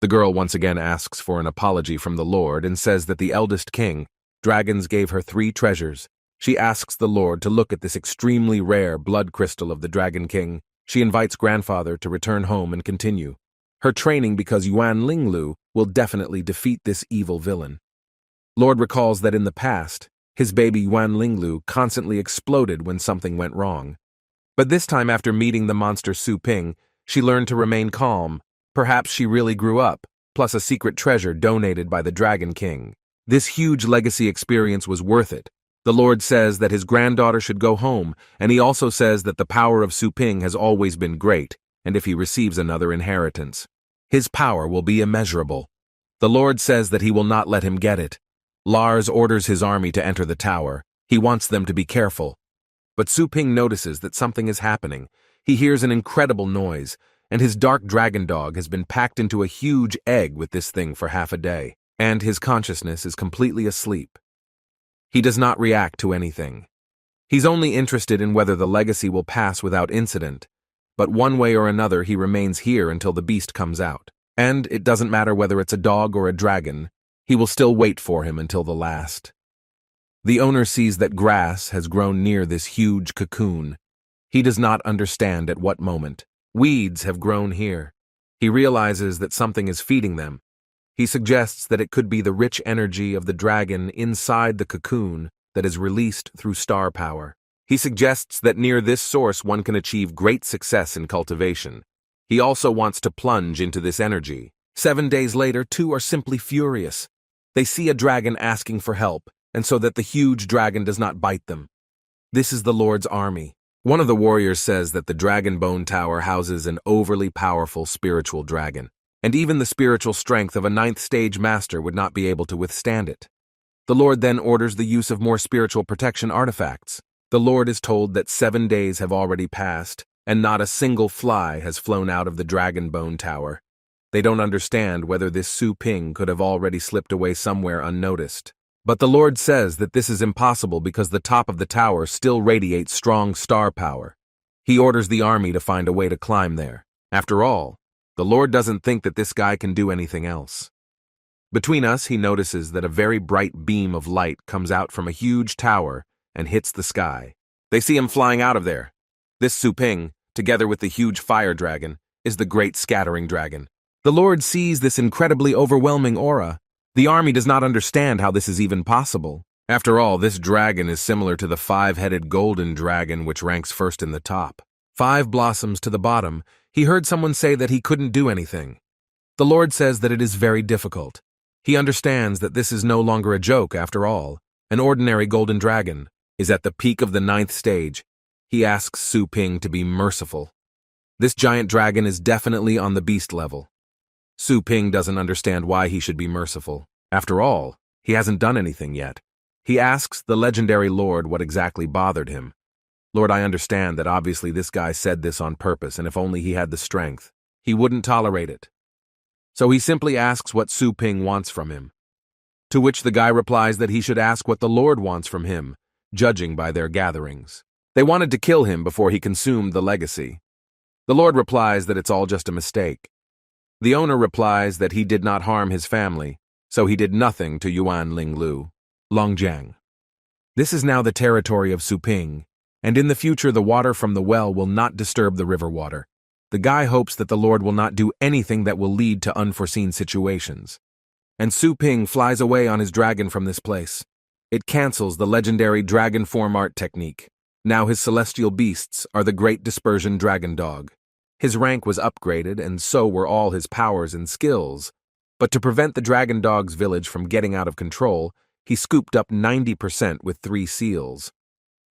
The girl once again asks for an apology from the Lord and says that the eldest king, dragons, gave her 3 treasures. She asks the Lord to look at this extremely rare blood crystal of the Dragon King. She invites grandfather to return home and continue her training because Yuan Linglu will definitely defeat this evil villain. Lord recalls that in the past, his baby Yuan Linglu constantly exploded when something went wrong. But this time, after meeting the monster Su Ping, she learned to remain calm. Perhaps she really grew up, plus a secret treasure donated by the Dragon King. This huge legacy experience was worth it. The Lord says that his granddaughter should go home, and he also says that the power of Su Ping has always been great, and if he receives another inheritance, his power will be immeasurable. The Lord says that he will not let him get it. Lars orders his army to enter the tower. He wants them to be careful. But Su Ping notices that something is happening. He hears an incredible noise, and his dark dragon dog has been packed into a huge egg with this thing for half a day, and his consciousness is completely asleep. He does not react to anything. He's only interested in whether the legacy will pass without incident, but one way or another he remains here until the beast comes out. And it doesn't matter whether it's a dog or a dragon, he will still wait for him until the last. The owner sees that grass has grown near this huge cocoon. He does not understand at what moment. Weeds have grown here. He realizes that something is feeding them. He suggests that it could be the rich energy of the dragon inside the cocoon that is released through star power. He suggests that near this source one can achieve great success in cultivation. He also wants to plunge into this energy. 7 days later, 2 are simply furious. They see a dragon asking for help, and so that the huge dragon does not bite them. This is the Lord's army. One of the warriors says that the Dragon Bone Tower houses an overly powerful spiritual dragon, and even the spiritual strength of a 9th stage master would not be able to withstand it. The Lord then orders the use of more spiritual protection artifacts. The Lord is told that 7 days have already passed, and not a single fly has flown out of the Dragon Bone Tower. They don't understand whether this Su Ping could have already slipped away somewhere unnoticed. But the Lord says that this is impossible because the top of the tower still radiates strong star power. He orders the army to find a way to climb there. After all, the Lord doesn't think that this guy can do anything else. Between us, he notices that a very bright beam of light comes out from a huge tower and hits the sky. They see him flying out of there. This Su Ping together with the huge fire dragon, is the great scattering dragon. The Lord sees this incredibly overwhelming aura. The army does not understand how this is even possible. After all, this dragon is similar to the five-headed golden dragon which ranks first in the top. 5 blossoms to the bottom. He heard someone say that he couldn't do anything. The Lord says that it is very difficult. He understands that this is no longer a joke after all. An ordinary golden dragon is at the peak of the 9th stage. He asks Su Ping to be merciful. This giant dragon is definitely on the beast level. Su Ping doesn't understand why he should be merciful. After all, he hasn't done anything yet. He asks the legendary Lord what exactly bothered him. Lord, I understand that obviously this guy said this on purpose, and if only he had the strength, he wouldn't tolerate it. So he simply asks what Su Ping wants from him. To which the guy replies that he should ask what the Lord wants from him, judging by their gatherings. They wanted to kill him before he consumed the legacy. The Lord replies that it's all just a mistake. The owner replies that he did not harm his family, so he did nothing to Yuan Linglu. Longjiang. This is now the territory of Su Ping, and in the future the water from the well will not disturb the river water. The guy hopes that the Lord will not do anything that will lead to unforeseen situations. And Su Ping flies away on his dragon from this place. It cancels the legendary dragon form art technique. Now his celestial beasts are the Great Dispersion Dragon Dog. His rank was upgraded, and so were all his powers and skills. But to prevent the Dragon Dog's village from getting out of control, he scooped up 90% with 3 seals.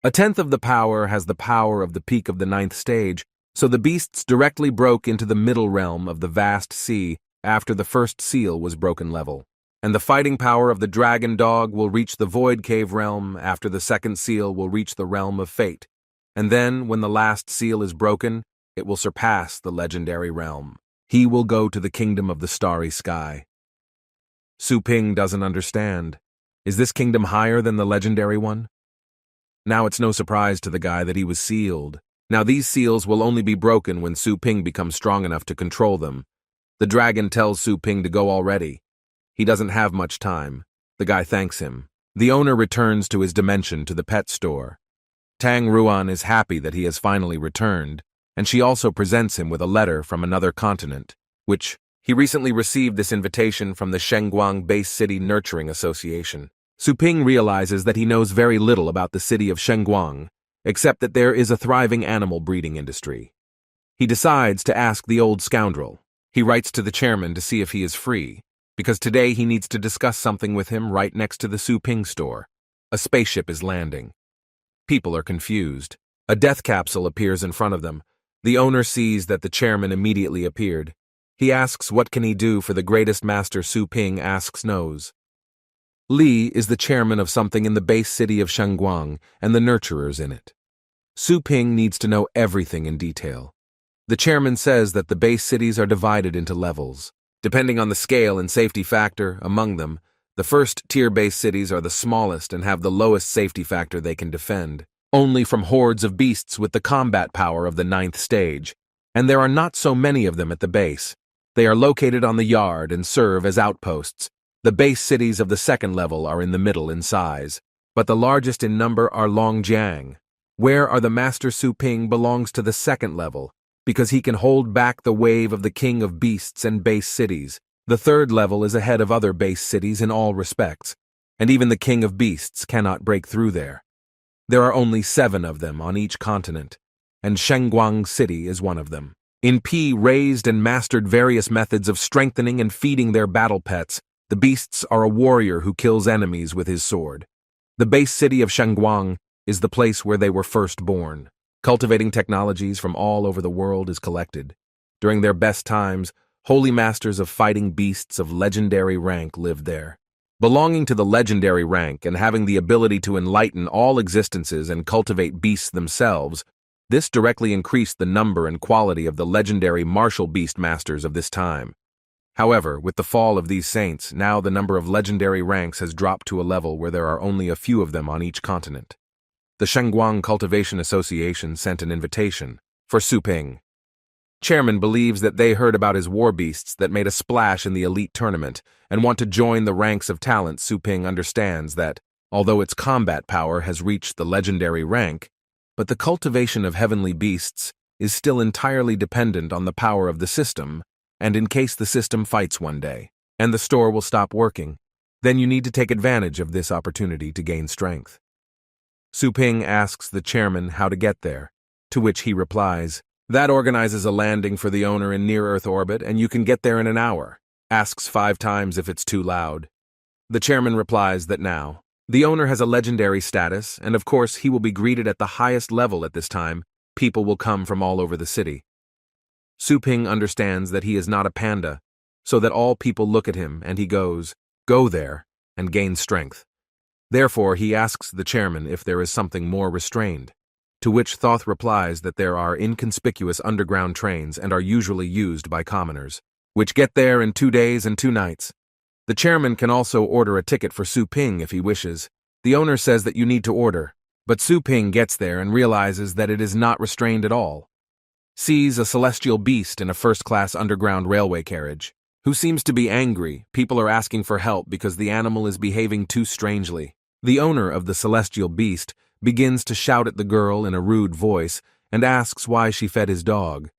1/10 of the power has the power of the peak of the 9th stage, so the beasts directly broke into the middle realm of the vast sea after the first seal was broken level. And the fighting power of the Dragon Dog will reach the Void Cave realm after the second seal will reach the realm of fate. And then, when the last seal is broken, it will surpass the legendary realm. He will go to the kingdom of the starry sky. Su Ping doesn't understand. Is this kingdom higher than the legendary one? Now it's no surprise to the guy that he was sealed. Now these seals will only be broken when Su Ping becomes strong enough to control them. The dragon tells Su Ping to go already. He doesn't have much time. The guy thanks him. The owner returns to his dimension to the pet store. Tang Ruan is happy that he has finally returned, and she also presents him with a letter from another continent, which he recently received this invitation from the Shengguang Base City Nurturing Association. Su Ping realizes that he knows very little about the city of Shengguang, except that there is a thriving animal breeding industry. He decides to ask the old scoundrel. He writes to the chairman to see if he is free, because today he needs to discuss something with him right next to the Su Ping store. A spaceship is landing. People are confused. A death capsule appears in front of them. The owner sees that the chairman immediately appeared. He asks what can he do for the greatest master. Su Ping asks knows. Li is the chairman of something in the base city of Shengguang and the nurturers in it. Su Ping needs to know everything in detail. The chairman says that the base cities are divided into levels. Depending on the scale and safety factor among them, the first-tier base cities are the smallest and have the lowest safety factor they can defend, only from hordes of beasts with the combat power of the 9th stage, and there are not so many of them at the base. They are located on the yard and serve as outposts. The base cities of the second level are in the middle in size, but the largest in number are Longjiang. Where are the Master Su Ping belongs to the second level, because he can hold back the wave of the king of beasts and base cities. The third level is ahead of other base cities in all respects, and even the king of beasts cannot break through there. There are only 7 of them on each continent, and Shengguang City is one of them. In P raised and mastered various methods of strengthening and feeding their battle pets. The beasts are a warrior who kills enemies with his sword. The base city of Shengguang is the place where they were first born. Cultivating technologies from all over the world is collected. During their best times, holy masters of fighting beasts of legendary rank lived there. Belonging to the legendary rank and having the ability to enlighten all existences and cultivate beasts themselves, this directly increased the number and quality of the legendary martial beast masters of this time. However, with the fall of these saints, now the number of legendary ranks has dropped to a level where there are only a few of them on each continent. The Shengguang Cultivation Association sent an invitation for Su Ping. Chairman believes that they heard about his war beasts that made a splash in the elite tournament and want to join the ranks of talent. Su Ping understands that, although its combat power has reached the legendary rank, but the cultivation of heavenly beasts is still entirely dependent on the power of the system, and in case the system fights one day, and the store will stop working, then you need to take advantage of this opportunity to gain strength. Su Ping asks the chairman how to get there, to which he replies, "That organizes a landing for the owner in near-Earth orbit, and you can get there in an hour." Asks 5 times if it's too loud. The chairman replies that now, the owner has a legendary status, and of course he will be greeted at the highest level at this time. People will come from all over the city. Su Ping understands that he is not a panda, so that all people look at him and he goes, "Go there," and gain strength. Therefore, he asks the chairman if there is something more restrained, to which Thoth replies that there are inconspicuous underground trains and are usually used by commoners, which get there in 2 days and 2 nights. The chairman can also order a ticket for Su Ping if he wishes. The owner says that you need to order, but Su Ping gets there and realizes that it is not restrained at all. Sees a celestial beast in a first-class underground railway carriage, who seems to be angry. People are asking for help because the animal is behaving too strangely. The owner of the celestial beast begins to shout at the girl in a rude voice and asks why she fed his dog.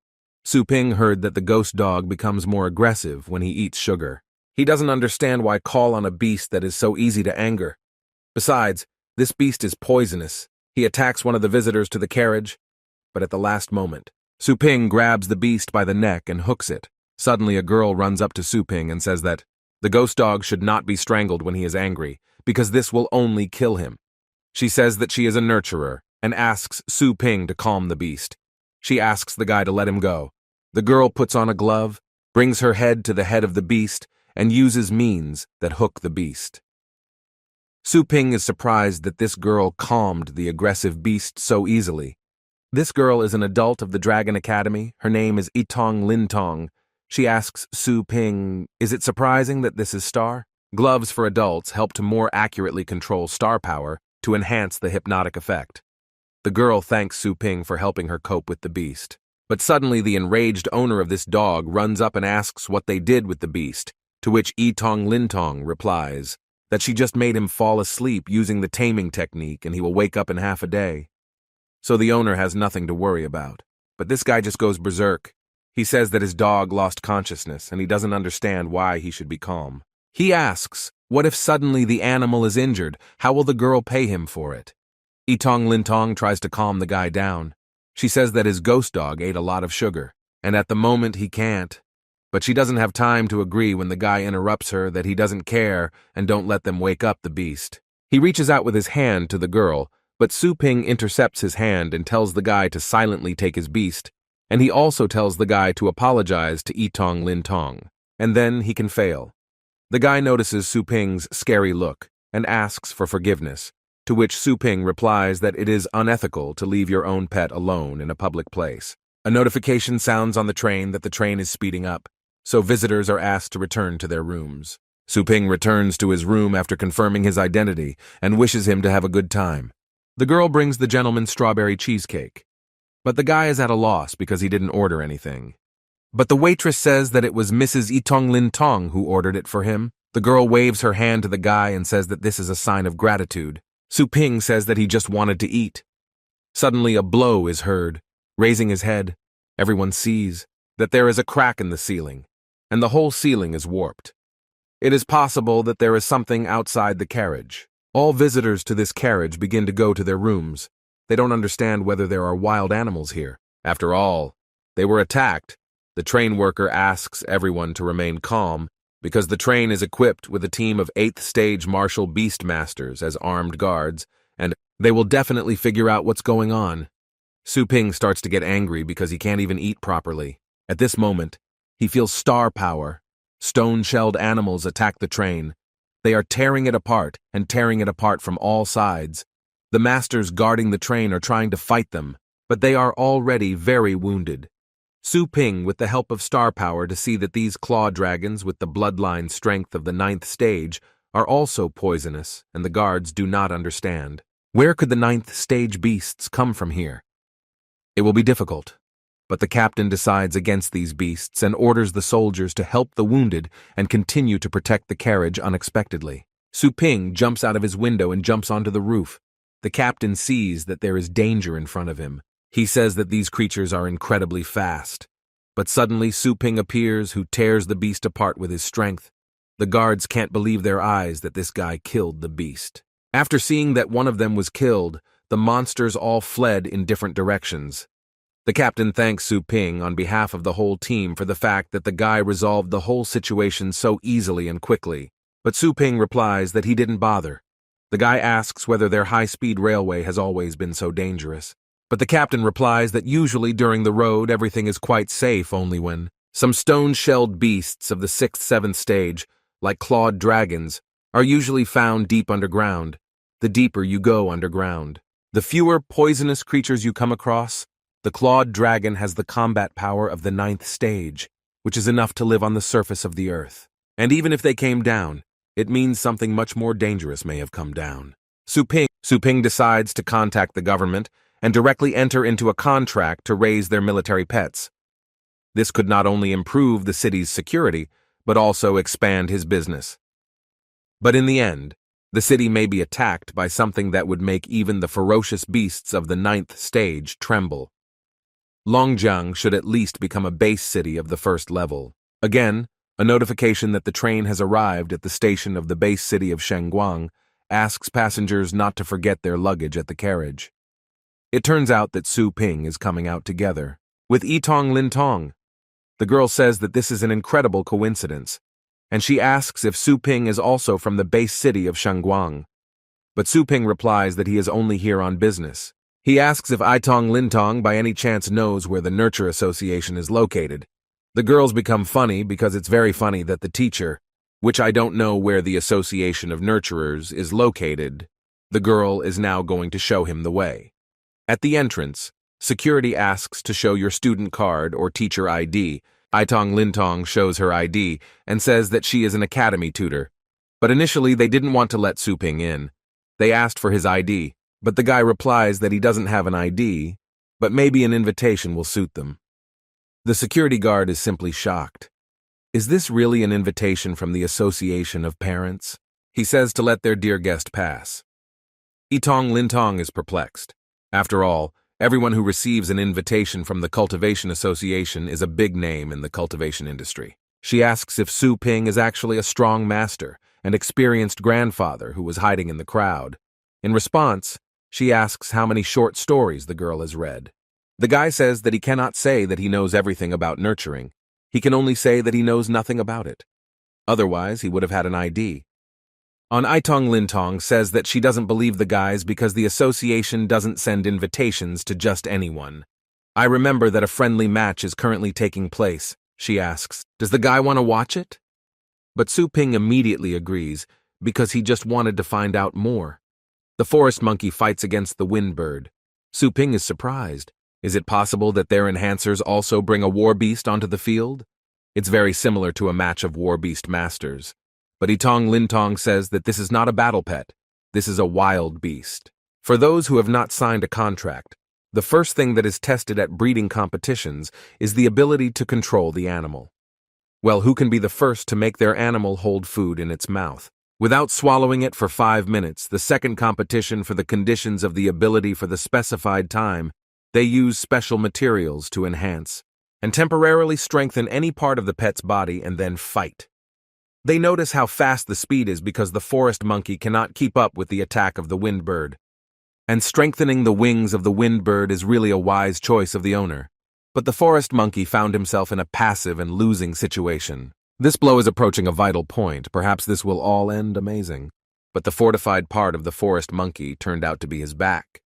Su Ping heard that the ghost dog becomes more aggressive when he eats sugar. He doesn't understand why call on a beast that is so easy to anger. Besides, this beast is poisonous. He attacks one of the visitors to the carriage, but at the last moment, Su Ping grabs the beast by the neck and hooks it. Suddenly, a girl runs up to Su Ping and says that the ghost dog should not be strangled when he is angry, because this will only kill him. She says that she is a nurturer and asks Su Ping to calm the beast. She asks the guy to let him go. The girl puts on a glove, brings her head to the head of the beast, and uses means that hook the beast. Su Ping is surprised that this girl calmed the aggressive beast so easily. This girl is an adult of the Dragon Academy. Her name is Itong Lintong. She asks Su Ping, "Is it surprising that this is star?" Gloves for adults help to more accurately control star power to enhance the hypnotic effect. The girl thanks Su Ping for helping her cope with the beast. But suddenly the enraged owner of this dog runs up and asks what they did with the beast, to which Itong Lintong replies that she just made him fall asleep using the taming technique and he will wake up in half a day. So the owner has nothing to worry about. But this guy just goes berserk. He says that his dog lost consciousness and he doesn't understand why he should be calm. He asks, what if suddenly the animal is injured? How will the girl pay him for it? Itong Lintong tries to calm the guy down. She says that his ghost dog ate a lot of sugar, and at the moment he can't. But she doesn't have time to agree when the guy interrupts her that he doesn't care and don't let them wake up the beast. He reaches out with his hand to the girl, but Su Ping intercepts his hand and tells the guy to silently take his beast, and he also tells the guy to apologize to Itong Lintong, and then he can fail. The guy notices Su Ping's scary look and asks for forgiveness, to which Su Ping replies that it is unethical to leave your own pet alone in a public place. A notification sounds on the train that the train is speeding up, so visitors are asked to return to their rooms. Su Ping returns to his room after confirming his identity and wishes him to have a good time. The girl brings the gentleman strawberry cheesecake, but the guy is at a loss because he didn't order anything. But the waitress says that it was Mrs. Itong Lintong who ordered it for him. The girl waves her hand to the guy and says that this is a sign of gratitude. Su Ping says that he just wanted to eat. Suddenly a blow is heard. Raising his head, everyone sees that there is a crack in the ceiling, and the whole ceiling is warped. It is possible that there is something outside the carriage. All visitors to this carriage begin to go to their rooms. They don't understand whether there are wild animals here. After all, they were attacked. The train worker asks everyone to remain calm because the train is equipped with a team of 8th stage martial beastmasters as armed guards, and they will definitely figure out what's going on. Su Ping starts to get angry because he can't even eat properly. At this moment, he feels star power. Stone-shelled animals attack the train. They are tearing it apart and tearing it apart from all sides. The masters guarding the train are trying to fight them, but they are already very wounded. Su Ping, with the help of star power to see that these claw dragons with the bloodline strength of the 9th stage are also poisonous, and the guards do not understand. Where could the 9th stage beasts come from here? It will be difficult, but the captain decides against these beasts and orders the soldiers to help the wounded and continue to protect the carriage unexpectedly. Su Ping jumps out of his window and jumps onto the roof. The captain sees that there is danger in front of him. He says that these creatures are incredibly fast. But suddenly Su Ping appears, who tears the beast apart with his strength. The guards can't believe their eyes that this guy killed the beast. After seeing that one of them was killed, the monsters all fled in different directions. The captain thanks Su Ping on behalf of the whole team for the fact that the guy resolved the whole situation so easily and quickly. But Su Ping replies that he didn't bother. The guy asks whether their high-speed railway has always been so dangerous. But the captain replies that usually during the road everything is quite safe, only when some stone-shelled beasts of the 6th, 7th stage, like clawed dragons, are usually found deep underground. The deeper you go underground, the fewer poisonous creatures you come across. The clawed dragon has the combat power of the 9th stage, which is enough to live on the surface of the earth. And even if they came down, it means something much more dangerous may have come down. Su Ping decides to contact the government and directly enter into a contract to raise their military pets. This could not only improve the city's security, but also expand his business. But in the end, the city may be attacked by something that would make even the ferocious beasts of the 9th stage tremble. Longjiang should at least become a base city of the 1st level. Again, a notification that the train has arrived at the station of the base city of Shangguang asks passengers not to forget their luggage at the carriage. It turns out that Su Ping is coming out together with Yitong Lintong. The girl says that this is an incredible coincidence, and she asks if Su Ping is also from the base city of Shangguang. But Su Ping replies that he is only here on business. He asks if Yitong Lintong by any chance knows where the Nurture Association is located. The girls become funny because it's very funny that the teacher, which I don't know where the Association of Nurturers is located, the girl is now going to show him the way. At the entrance, security asks to show your student card or teacher ID. Yitong Lintong shows her ID and says that she is an academy tutor. But initially they didn't want to let Su Ping in. They asked for his ID, but the guy replies that he doesn't have an ID, but maybe an invitation will suit them. The security guard is simply shocked. Is this really an invitation from the Association of Parents? He says to let their dear guest pass. Yitong Lintong is perplexed. After all, everyone who receives an invitation from the Cultivation Association is a big name in the cultivation industry. She asks if Su Ping is actually a strong master and experienced grandfather who was hiding in the crowd. In response, she asks how many short stories the girl has read. The guy says that he cannot say that he knows everything about nurturing. He can only say that he knows nothing about it. Otherwise, he would have had an ID. Yitong Lintong says that she doesn't believe the guys because the association doesn't send invitations to just anyone. I remember that a friendly match is currently taking place. She asks, does the guy want to watch it? But Su Ping immediately agrees because he just wanted to find out more. The forest monkey fights against the wind bird. Su Ping is surprised. Is it possible that their enhancers also bring a war beast onto the field? It's very similar to a match of war beast masters. But Yitong Lintong says that this is not a battle pet. This is a wild beast. For those who have not signed a contract, the first thing that is tested at breeding competitions is the ability to control the animal. Well, who can be the first to make their animal hold food in its mouth without swallowing it for 5 minutes? The second competition for the conditions of the ability for the specified time, they use special materials to enhance and temporarily strengthen any part of the pet's body and then fight. They notice how fast the speed is because the forest monkey cannot keep up with the attack of the wind bird. And strengthening the wings of the wind bird is really a wise choice of the owner. But the forest monkey found himself in a passive and losing situation. This blow is approaching a vital point. Perhaps this will all end amazing. But the fortified part of the forest monkey turned out to be his back.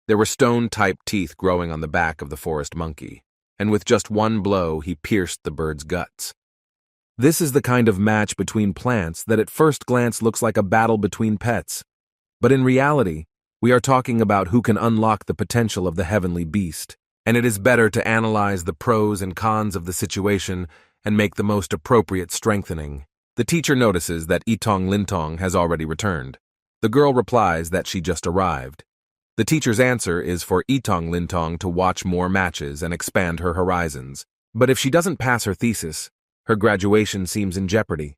There were stone-type teeth growing on the back of the forest monkey, and with just one blow he pierced the bird's guts. This is the kind of match between plants that at first glance looks like a battle between pets. But in reality, we are talking about who can unlock the potential of the heavenly beast, and it is better to analyze the pros and cons of the situation and make the most appropriate strengthening. The teacher notices that Yitong Lintong has already returned. The girl replies that she just arrived. The teacher's answer is for Yitong Lintong to watch more matches and expand her horizons. But if she doesn't pass her thesis, her graduation seems in jeopardy.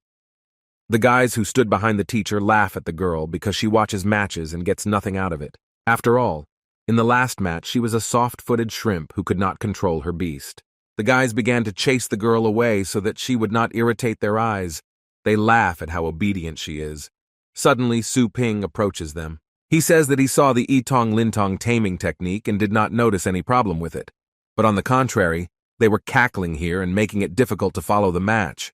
The guys who stood behind the teacher laugh at the girl because she watches matches and gets nothing out of it. After all, In the last match, she was a soft-footed shrimp who could not control her beast. The guys began to chase the girl away so that she would not irritate their eyes. They laugh at how obedient she is. Suddenly, Su Ping approaches them. He says that he saw the Yitong Lintong taming technique and did not notice any problem with it. But on the contrary, they were cackling here and making it difficult to follow the match.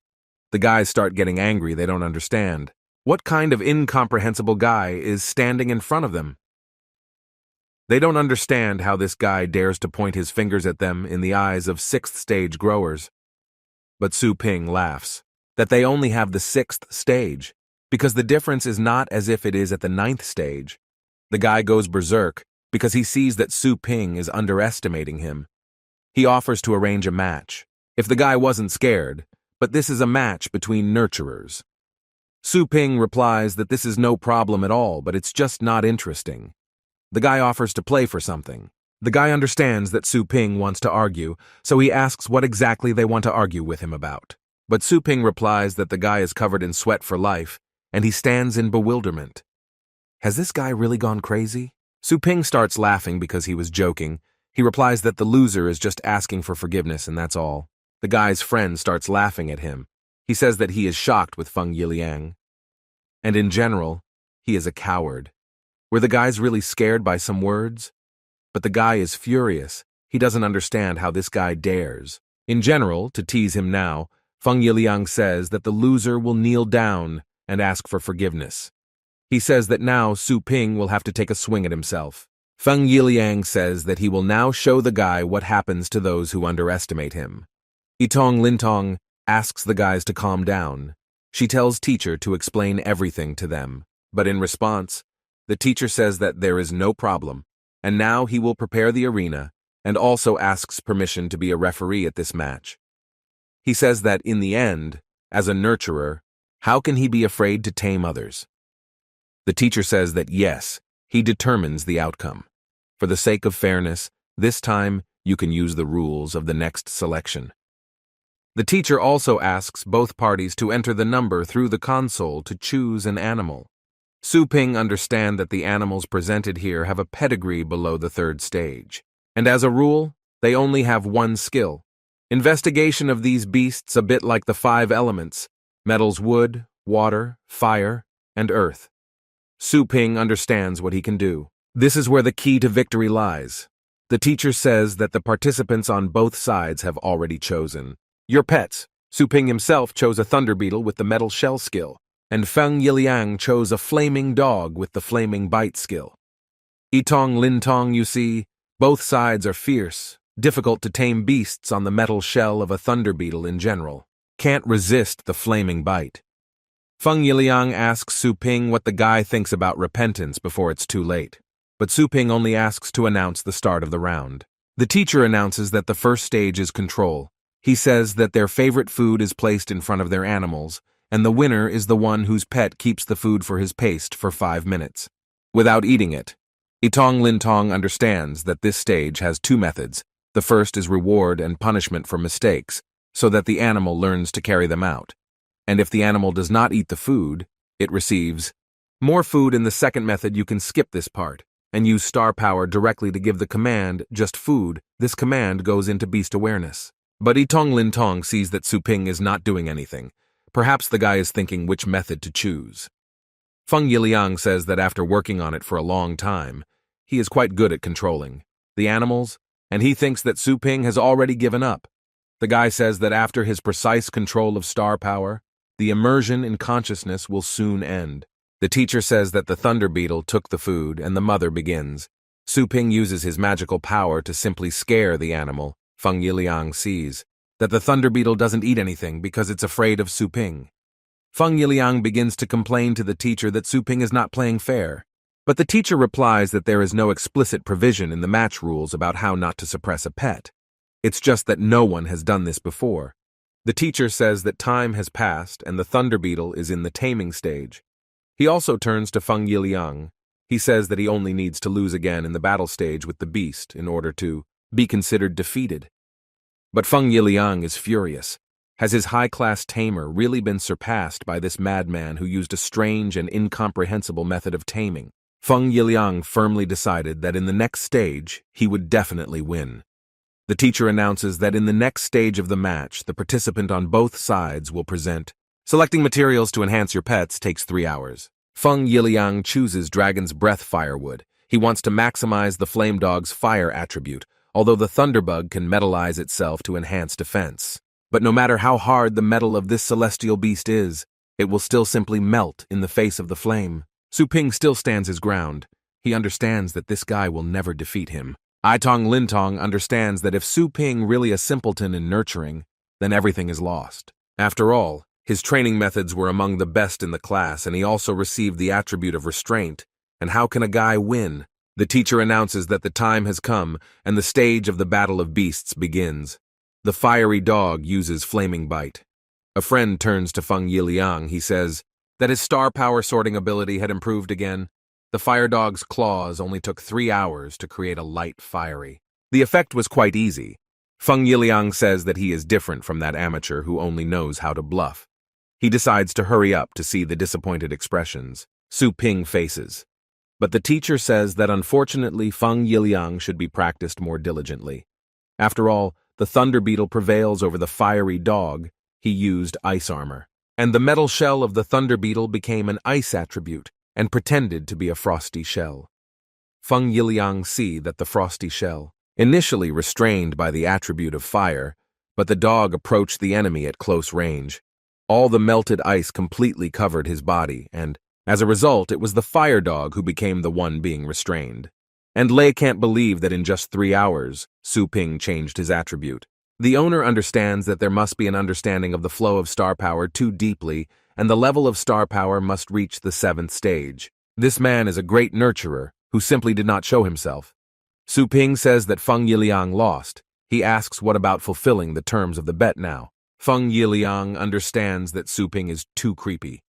The guys start getting angry. They don't understand. What kind of incomprehensible guy is standing in front of them? They don't understand how this guy dares to point his fingers at them in the eyes of sixth-stage growers. But Su Ping laughs that they only have the sixth stage, because the difference is not as if it is at the ninth stage. The guy goes berserk because he sees that Su Ping is underestimating him. He offers to arrange a match, if the guy wasn't scared, but this is a match between nurturers. Su Ping replies that this is no problem at all, but it's just not interesting. The guy offers to play for something. The guy understands that Su Ping wants to argue, so he asks what exactly they want to argue with him about. But Su Ping replies that the guy is covered in sweat for life, and he stands in bewilderment. Has this guy really gone crazy? Su Ping starts laughing because he was joking. He replies that the loser is just asking for forgiveness and that's all. The guy's friend starts laughing at him. He says that he is shocked with Feng Yiliang. And in general, he is a coward. Were the guys really scared by some words? But the guy is furious. He doesn't understand how this guy dares. In general, to tease him now, Feng Yiliang says that the loser will kneel down and ask for forgiveness. He says that now Su Ping will have to take a swing at himself. Feng Yiliang says that he will now show the guy what happens to those who underestimate him. Yitong Lintong asks the guys to calm down. She tells teacher to explain everything to them, but in response, the teacher says that there is no problem, and now he will prepare the arena and also asks permission to be a referee at this match. He says that in the end, as a nurturer, how can he be afraid to tame others? The teacher says that yes, he determines the outcome. For the sake of fairness, this time you can use the rules of the next selection. The teacher also asks both parties to enter the number through the console to choose an animal. Su Ping understands that the animals presented here have a pedigree below the third stage, and as a rule, they only have one skill. Investigation of these beasts a bit like the 5 elements, metals wood, water, fire, and earth. Su Ping understands what he can do. This is where the key to victory lies. The teacher says that the participants on both sides have already chosen. Your pets. Su Ping himself chose a thunder beetle with the metal shell skill, and Feng Yiliang chose a flaming dog with the flaming bite skill. Yitong Lintong, you see, both sides are fierce, difficult to tame beasts on the metal shell of a thunder beetle in general. Can't resist the flaming bite. Feng Yiliang asks Su Ping what the guy thinks about repentance before it's too late, but Su Ping only asks to announce the start of the round. The teacher announces that the first stage is control. He says that their favorite food is placed in front of their animals, and the winner is the one whose pet keeps the food for his paste for 5 minutes, without eating it. Yitong Lintong understands that this stage has 2 methods. The first is reward and punishment for mistakes, so that the animal learns to carry them out. And if the animal does not eat the food, it receives more food. In the second method, you can skip this part and use star power directly to give the command, just food. This command goes into beast awareness. But Yitong Lintong sees that Su Ping is not doing anything. Perhaps the guy is thinking which method to choose. Feng Yiliang says that after working on it for a long time, he is quite good at controlling the animals, and he thinks that Su Ping has already given up. The guy says that after his precise control of star power, the immersion in consciousness will soon end. The teacher says that the thunder beetle took the food and the mother begins. Su Ping uses his magical power to simply scare the animal. Feng Yiliang sees that the thunder beetle doesn't eat anything because it's afraid of Su Ping. Feng Yiliang begins to complain to the teacher that Su Ping is not playing fair, but the teacher replies that there is no explicit provision in the match rules about how not to suppress a pet. It's just that no one has done this before. The teacher says that time has passed and the thunder beetle is in the taming stage. He also turns to Feng Yiliang. He says that he only needs to lose again in the battle stage with the beast in order to be considered defeated. But Feng Yiliang is furious. Has his high-class tamer really been surpassed by this madman who used a strange and incomprehensible method of taming? Feng Yiliang firmly decided that in the next stage, he would definitely win. The teacher announces that in the next stage of the match, the participant on both sides will present. Selecting materials to enhance your pets takes 3 hours. Feng Yiliang chooses Dragon's Breath firewood. He wants to maximize the Flame Dog's fire attribute, although the Thunderbug can metallize itself to enhance defense. But no matter how hard the metal of this celestial beast is, it will still simply melt in the face of the flame. Su Ping still stands his ground. He understands that this guy will never defeat him. Aitong Lintong understands that if Su Ping really a simpleton in nurturing, then everything is lost. After all, his training methods were among the best in the class, and he also received the attribute of restraint. And how can a guy win? The teacher announces that the time has come, and the stage of the Battle of Beasts begins. The fiery dog uses Flaming Bite. A friend turns to Feng Yiliang. He says that his star power sorting ability had improved again. The fire dog's claws only took 3 hours to create a light fiery. The effect was quite easy. Feng Yiliang says that he is different from that amateur who only knows how to bluff. He decides to hurry up to see the disappointed expressions Su Ping faces. But the teacher says that unfortunately Feng Yiliang should be practiced more diligently. After all, the thunder beetle prevails over the fiery dog. He used ice armor. And the metal shell of the thunder beetle became an ice attribute and pretended to be a frosty shell. Feng Yiliang see that the frosty shell, initially restrained by the attribute of fire, but the dog approached the enemy at close range. All the melted ice completely covered his body, and, as a result, it was the fire dog who became the one being restrained. And Lei can't believe that in just 3 hours, Su Ping changed his attribute. The owner understands that there must be an understanding of the flow of star power too deeply, and the level of star power must reach the 7th stage. This man is a great nurturer who simply did not show himself. Su Ping says that Feng Yiliang lost. He asks what about fulfilling the terms of the bet now. Feng Yiliang understands that Su Ping is too creepy.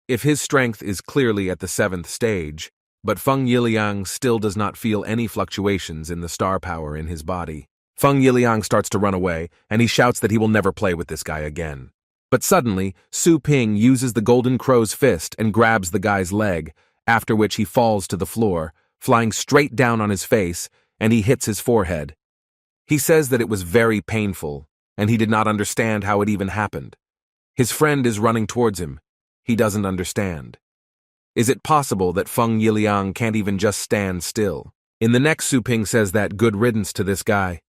If his strength is clearly at the 7th stage, but Feng Yiliang still does not feel any fluctuations in the star power in his body. Feng Yiliang starts to run away, and he shouts that he will never play with this guy again. But suddenly, Su Ping uses the Golden Crow's fist and grabs the guy's leg, after which he falls to the floor, flying straight down on his face, and he hits his forehead. He says that it was very painful, and he did not understand how it even happened. His friend is running towards him. He doesn't understand. Is it possible that Feng Yiliang can't even just stand still? In the next, Su Ping says that good riddance to this guy,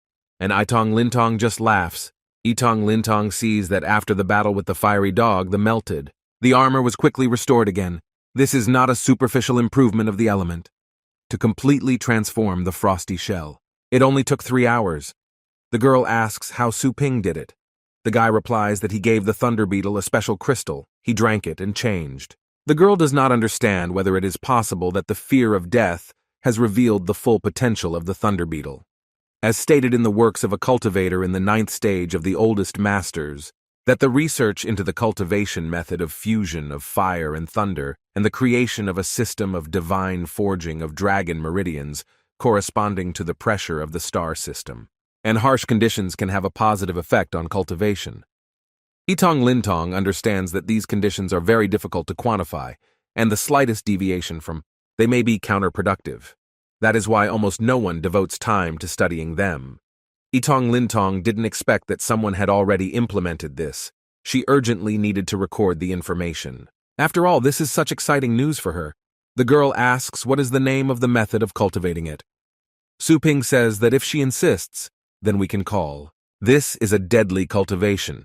and Aitong Lintong just laughs. Itong Lintong sees that after the battle with the fiery dog, the melted. The armor was quickly restored again. This is not a superficial improvement of the element. To completely transform the frosty shell. It only took 3 hours. The girl asks how Su Ping did it. The guy replies that he gave the thunder beetle a special crystal. He drank it and changed. The girl does not understand whether it is possible that the fear of death has revealed the full potential of the thunder beetle. As stated in the works of a cultivator in the 9th stage of the oldest masters, that the research into the cultivation method of fusion of fire and thunder and the creation of a system of divine forging of dragon meridians corresponding to the pressure of the star system, and harsh conditions can have a positive effect on cultivation. Itong Lintong understands that these conditions are very difficult to quantify, and the slightest deviation from they may be counterproductive. That is why almost no one devotes time to studying them. Itong Lintong didn't expect that someone had already implemented this. She urgently needed to record the information. After all, this is such exciting news for her. The girl asks what is the name of the method of cultivating it. Su Ping says that if she insists, then we can call. This is a deadly cultivation.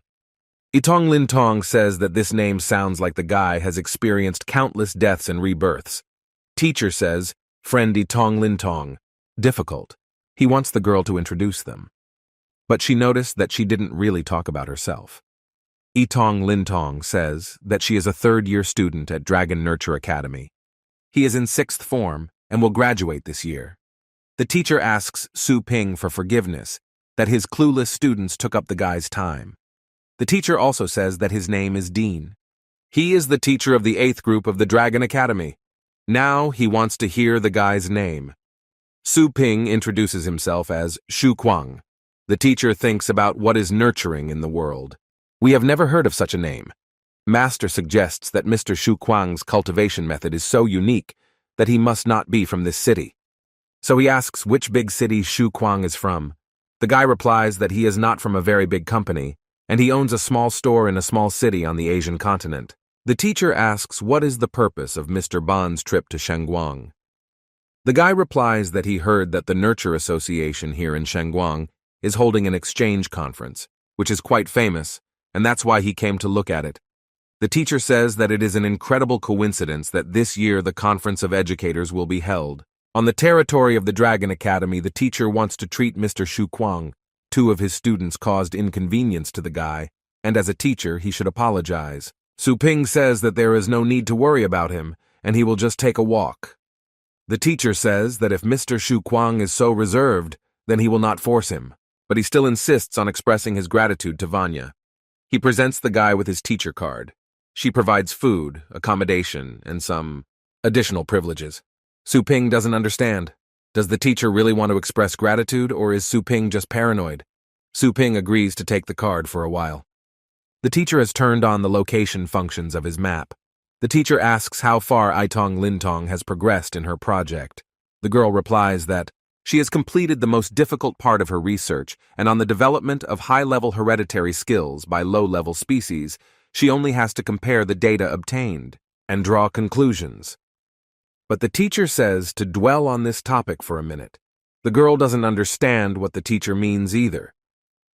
Itong Lintong says that this name sounds like the guy has experienced countless deaths and rebirths. Teacher says, friend Itong Lintong, difficult. He wants the girl to introduce them. But she noticed that she didn't really talk about herself. Itong Lintong says that she is a 3rd-year student at Dragon Nurture Academy. He is in 6th form and will graduate this year. The teacher asks Su Ping for forgiveness, that his clueless students took up the guy's time. The teacher also says that his name is Dean. He is the teacher of the 8th group of the Dragon Academy. Now he wants to hear the guy's name. Su Ping introduces himself as Shu Kuang. The teacher thinks about what is nurturing in the world. We have never heard of such a name. Master suggests that Mr. Shu Kuang's cultivation method is so unique that he must not be from this city. So he asks which big city Shu Kuang is from. The guy replies that he is not from a very big company, and he owns a small store in a small city on the Asian continent. The teacher asks what is the purpose of Mr. Bond's trip to Shangguang. The guy replies that he heard that the Nurture Association here in Shangguang is holding an exchange conference, which is quite famous, and that's why he came to look at it. The teacher says that it is an incredible coincidence that this year the Conference of Educators will be held. On the territory of the Dragon Academy, the teacher wants to treat Mr. Shu Kuang. 2 of his students caused inconvenience to the guy, and as a teacher, he should apologize. Su Ping says that there is no need to worry about him, and he will just take a walk. The teacher says that if Mr. Shu Kuang is so reserved, then he will not force him, but he still insists on expressing his gratitude to Vanya. He presents the guy with his teacher card. She provides food, accommodation, and some additional privileges. Su Ping doesn't understand. Does the teacher really want to express gratitude, or is Su Ping just paranoid? Su Ping agrees to take the card for a while. The teacher has turned on the location functions of his map. The teacher asks how far Aitong Lintong has progressed in her project. The girl replies that she has completed the most difficult part of her research, and on the development of high-level hereditary skills by low-level species, she only has to compare the data obtained and draw conclusions. But the teacher says to dwell on this topic for a minute. The girl doesn't understand what the teacher means either.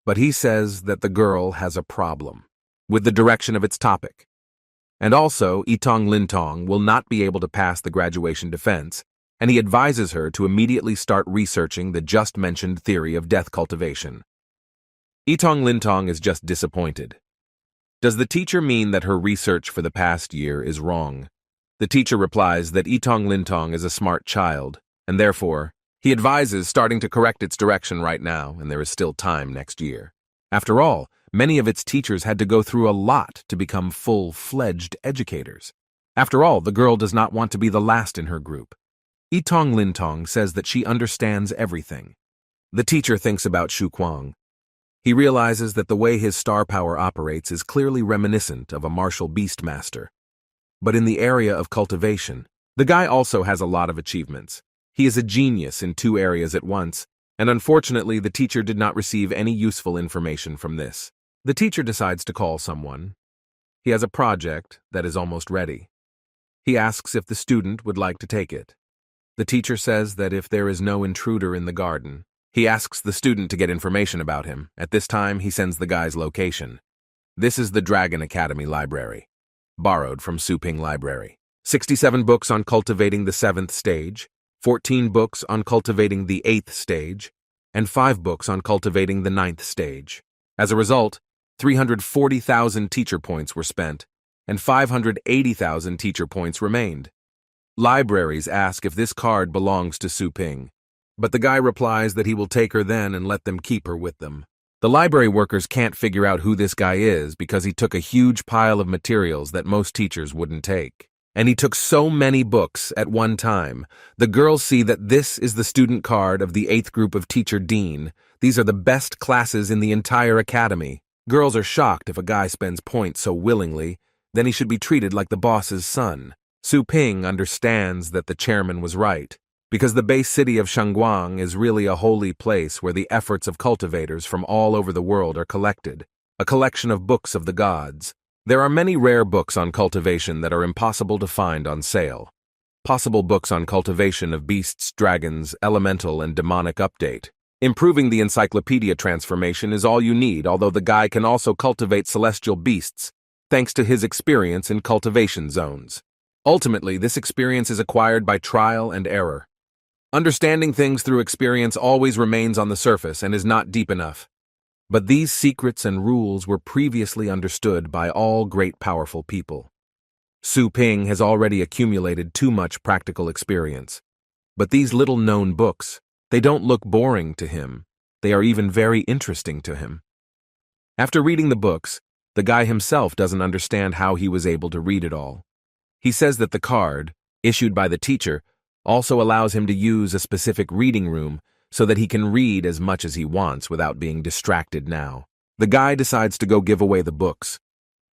But he says that the girl has a problem with the direction of its topic. And also, Itong Lintong will not be able to pass the graduation defense, and he advises her to immediately start researching the just-mentioned theory of death cultivation. Itong Lintong is just disappointed. Does the teacher mean that her research for the past year is wrong? The teacher replies that Itong Lintong is a smart child, and therefore, he advises starting to correct its direction right now, and there is still time next year. After all, many of its teachers had to go through a lot to become full-fledged educators. After all, the girl does not want to be the last in her group. Itong Lintong says that she understands everything. The teacher thinks about Shu Kuang. He realizes that the way his star power operates is clearly reminiscent of a martial beastmaster. But in the area of cultivation, the guy also has a lot of achievements. He is a genius in 2 areas at once, and unfortunately the teacher did not receive any useful information from this. The teacher decides to call someone. He has a project that is almost ready. He asks if the student would like to take it. The teacher says that if there is no intruder in the garden, he asks the student to get information about him. At this time, he sends the guy's location. This is the Dragon Academy library, borrowed from Su Ping Library. 67 books on cultivating the 7th stage, 14 books on cultivating the 8th stage, and 5 books on cultivating the 9th stage. As a result, 340,000 teacher points were spent, and 580,000 teacher points remained. Libraries ask if this card belongs to Su Ping, but the guy replies that he will take her then and let them keep her with them. The library workers can't figure out who this guy is because he took a huge pile of materials that most teachers wouldn't take. And he took so many books at one time. The girls see that this is the student card of the 8th group of Teacher Dean. These are the best classes in the entire academy. Girls are shocked if a guy spends points so willingly, then he should be treated like the boss's son. Su Ping understands that the chairman was right, because the base city of Shangguang is really a holy place where the efforts of cultivators from all over the world are collected, a collection of books of the gods. There are many rare books on cultivation that are impossible to find on sale. Possible books on cultivation of beasts, dragons, elemental, and demonic update. Improving the encyclopedia transformation is all you need, although the guy can also cultivate celestial beasts, thanks to his experience in cultivation zones. Ultimately, this experience is acquired by trial and error. Understanding things through experience always remains on the surface and is not deep enough. But these secrets and rules were previously understood by all great powerful people. Su Ping has already accumulated too much practical experience. But these little-known books, they don't look boring to him. They are even very interesting to him. After reading the books, the guy himself doesn't understand how he was able to read it all. He says that the card, issued by the teacher, also allows him to use a specific reading room so that he can read as much as he wants without being distracted now. The guy decides to go give away the books.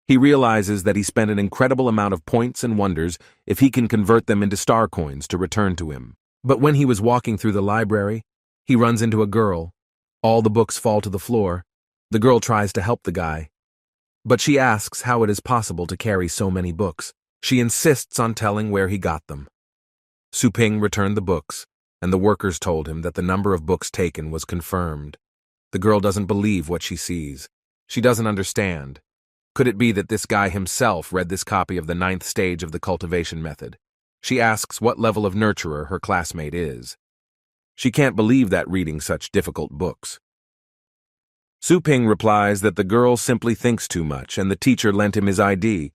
He realizes that he spent an incredible amount of points and wonders if he can convert them into star coins to return to him. But when he was walking through the library, he runs into a girl. All the books fall to the floor. The girl tries to help the guy, but she asks how it is possible to carry so many books. She insists on telling where he got them. Su-ping returned the books, and the workers told him that the number of books taken was confirmed. The girl doesn't believe what she sees. She doesn't understand. Could it be that this guy himself read this copy of the 9th stage of the cultivation method? She asks what level of nurturer her classmate is. She can't believe that reading such difficult books. Su-ping replies that the girl simply thinks too much and the teacher lent him his ID.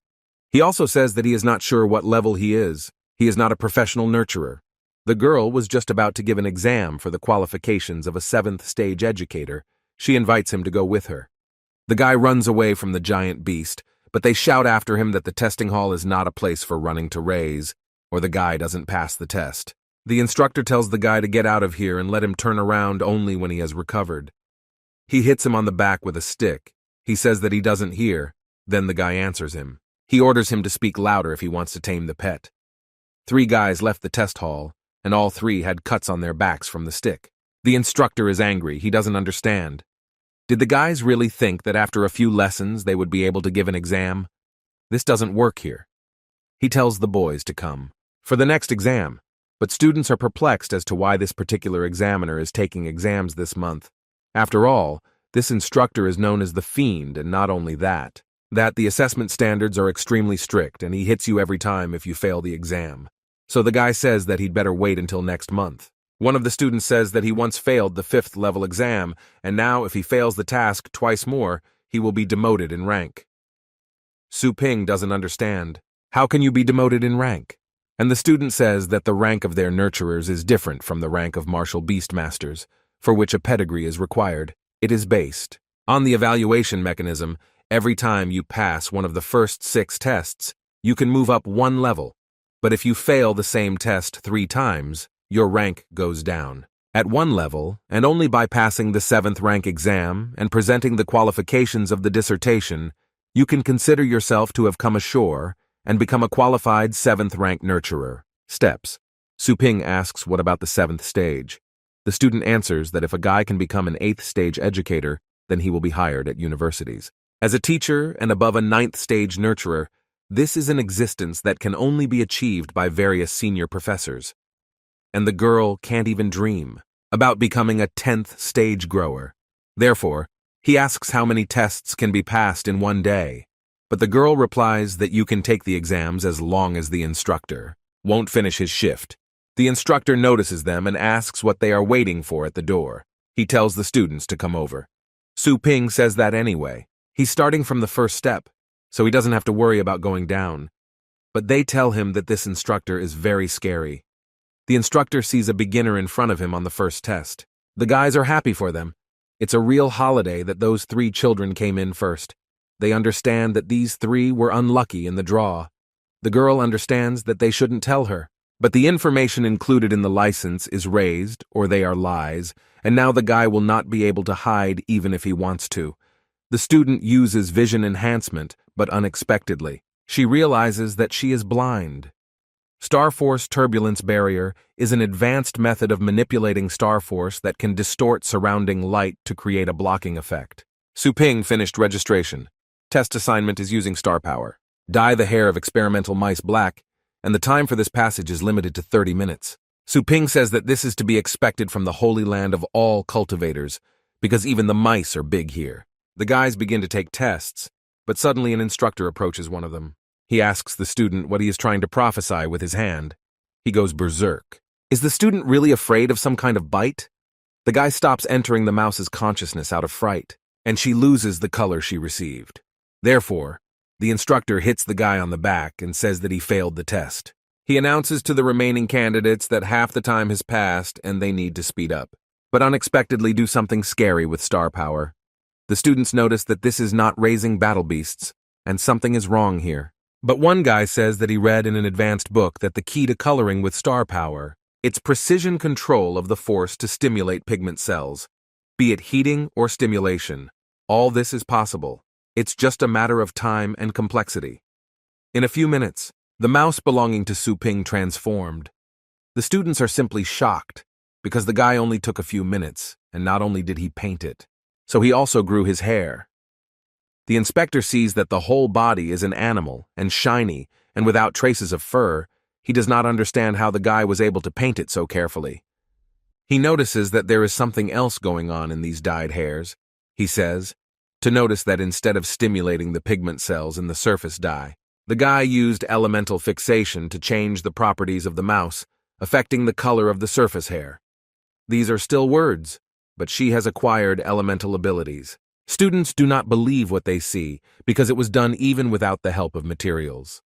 He also says that he is not sure what level he is. He is not a professional nurturer. The girl was just about to give an exam for the qualifications of a 7th stage educator. She invites him to go with her. The guy runs away from the giant beast, but they shout after him that the testing hall is not a place for running to raise, or the guy doesn't pass the test. The instructor tells the guy to get out of here and let him turn around only when he has recovered. He hits him on the back with a stick. He says that he doesn't hear. Then the guy answers him. He orders him to speak louder if he wants to tame the pet. 3 guys left the test hall, and all 3 had cuts on their backs from the stick. The instructor is angry. He doesn't understand. Did the guys really think that after a few lessons they would be able to give an exam? This doesn't work here. He tells the boys to come for the next exam, but students are perplexed as to why this particular examiner is taking exams this month. After all, this instructor is known as the Fiend, and not only that the assessment standards are extremely strict and he hits you every time if you fail the exam. So the guy says that he'd better wait until next month. One of the students says that he once failed the 5th level exam, and now if he fails the task twice more, he will be demoted in rank. Su-ping doesn't understand. How can you be demoted in rank? And the student says that the rank of their nurturers is different from the rank of martial beastmasters, for which a pedigree is required. It is based on the evaluation mechanism. Every time you pass one of the first 6 tests, you can move up 1 level. But if you fail the same test 3 times, your rank goes down. At 1 level, and only by passing the 7th rank exam and presenting the qualifications of the dissertation, you can consider yourself to have come ashore and become a qualified 7th rank nurturer. Steps. Su-ping asks what about the 7th stage. The student answers that if a guy can become an 8th stage educator, then he will be hired at universities. As a teacher and above a 9th stage nurturer, this is an existence that can only be achieved by various senior professors. And the girl can't even dream about becoming a 10th stage grower. Therefore, he asks how many tests can be passed in 1 day. But the girl replies that you can take the exams as long as the instructor won't finish his shift. The instructor notices them and asks what they are waiting for at the door. He tells the students to come over. Su-ping says that anyway. He's starting from the first step, so he doesn't have to worry about going down. But they tell him that this instructor is very scary. The instructor sees a beginner in front of him on the first test. The guys are happy for them. It's a real holiday that those 3 children came in first. They understand that these 3 were unlucky in the draw. The girl understands that they shouldn't tell her, but the information included in the license is raised, or they are lies, and now the guy will not be able to hide even if he wants to. The student uses vision enhancement, but unexpectedly. She realizes that she is blind. Starforce Turbulence Barrier is an advanced method of manipulating starforce that can distort surrounding light to create a blocking effect. Su-ping finished registration. Test assignment is using star power. Dye the hair of experimental mice black, and the time for this passage is limited to 30 minutes. Su-ping says that this is to be expected from the holy land of all cultivators, because even the mice are big here. The guys begin to take tests, but suddenly an instructor approaches one of them. He asks the student what he is trying to prophesy with his hand. He goes berserk. Is the student really afraid of some kind of bite? The guy stops entering the mouse's consciousness out of fright, and she loses the color she received. Therefore, the instructor hits the guy on the back and says that he failed the test. He announces to the remaining candidates that half the time has passed and they need to speed up, but unexpectedly do something scary with star power. The students notice that this is not raising battle beasts, and something is wrong here. But one guy says that he read in an advanced book that the key to coloring with star power, it's precision control of the force to stimulate pigment cells. Be it heating or stimulation, all this is possible. It's just a matter of time and complexity. In a few minutes, the mouse belonging to Su Ping transformed. The students are simply shocked, because the guy only took a few minutes, and not only did he paint it, so he also grew his hair. The inspector sees that the whole body is an animal, and shiny, and without traces of fur. He does not understand how the guy was able to paint it so carefully. He notices that there is something else going on in these dyed hairs. He says, to notice that instead of stimulating the pigment cells in the surface dye, the guy used elemental fixation to change the properties of the mouse, affecting the color of the surface hair. These are still words, but she has acquired elemental abilities. Students do not believe what they see because it was done even without the help of materials.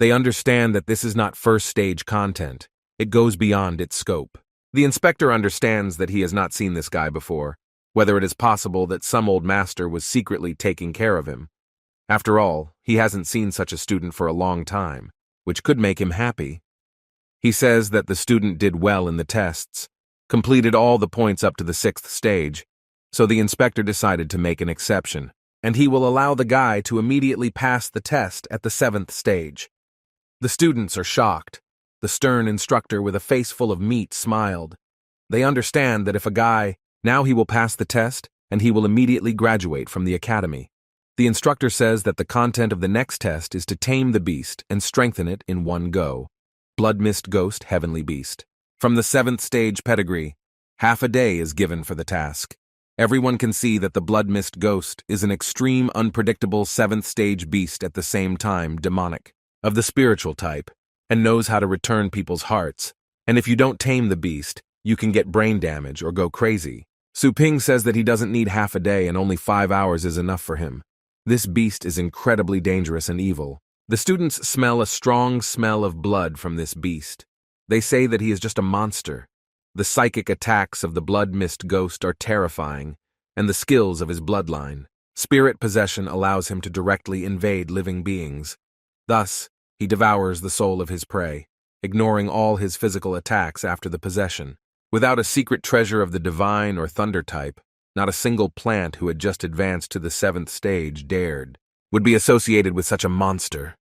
They understand that this is not first-stage content. It goes beyond its scope. The inspector understands that he has not seen this guy before, whether it is possible that some old master was secretly taking care of him. After all, he hasn't seen such a student for a long time, which could make him happy. He says that the student did well in the tests, completed all the points up to the 6th stage, so the inspector decided to make an exception, and he will allow the guy to immediately pass the test at the 7th stage. The students are shocked. The stern instructor with a face full of meat smiled. They understand that if a guy, now he will pass the test, and he will immediately graduate from the academy. The instructor says that the content of the next test is to tame the beast and strengthen it in one go. Blood Mist Ghost, Heavenly Beast. From the 7th stage pedigree, half a day is given for the task. Everyone can see that the Blood Mist Ghost is an extreme, unpredictable 7th stage beast at the same time demonic, of the spiritual type, and knows how to return people's hearts. And if you don't tame the beast, you can get brain damage or go crazy. Su Ping says that he doesn't need half a day and only 5 hours is enough for him. This beast is incredibly dangerous and evil. The students smell a strong smell of blood from this beast. They say that he is just a monster. The psychic attacks of the Blood Mist Ghost are terrifying, and the skills of his bloodline. Spirit possession allows him to directly invade living beings. Thus, he devours the soul of his prey, ignoring all his physical attacks after the possession. Without a secret treasure of the divine or thunder type, not a single plant who had just advanced to the 7th stage would be associated with such a monster.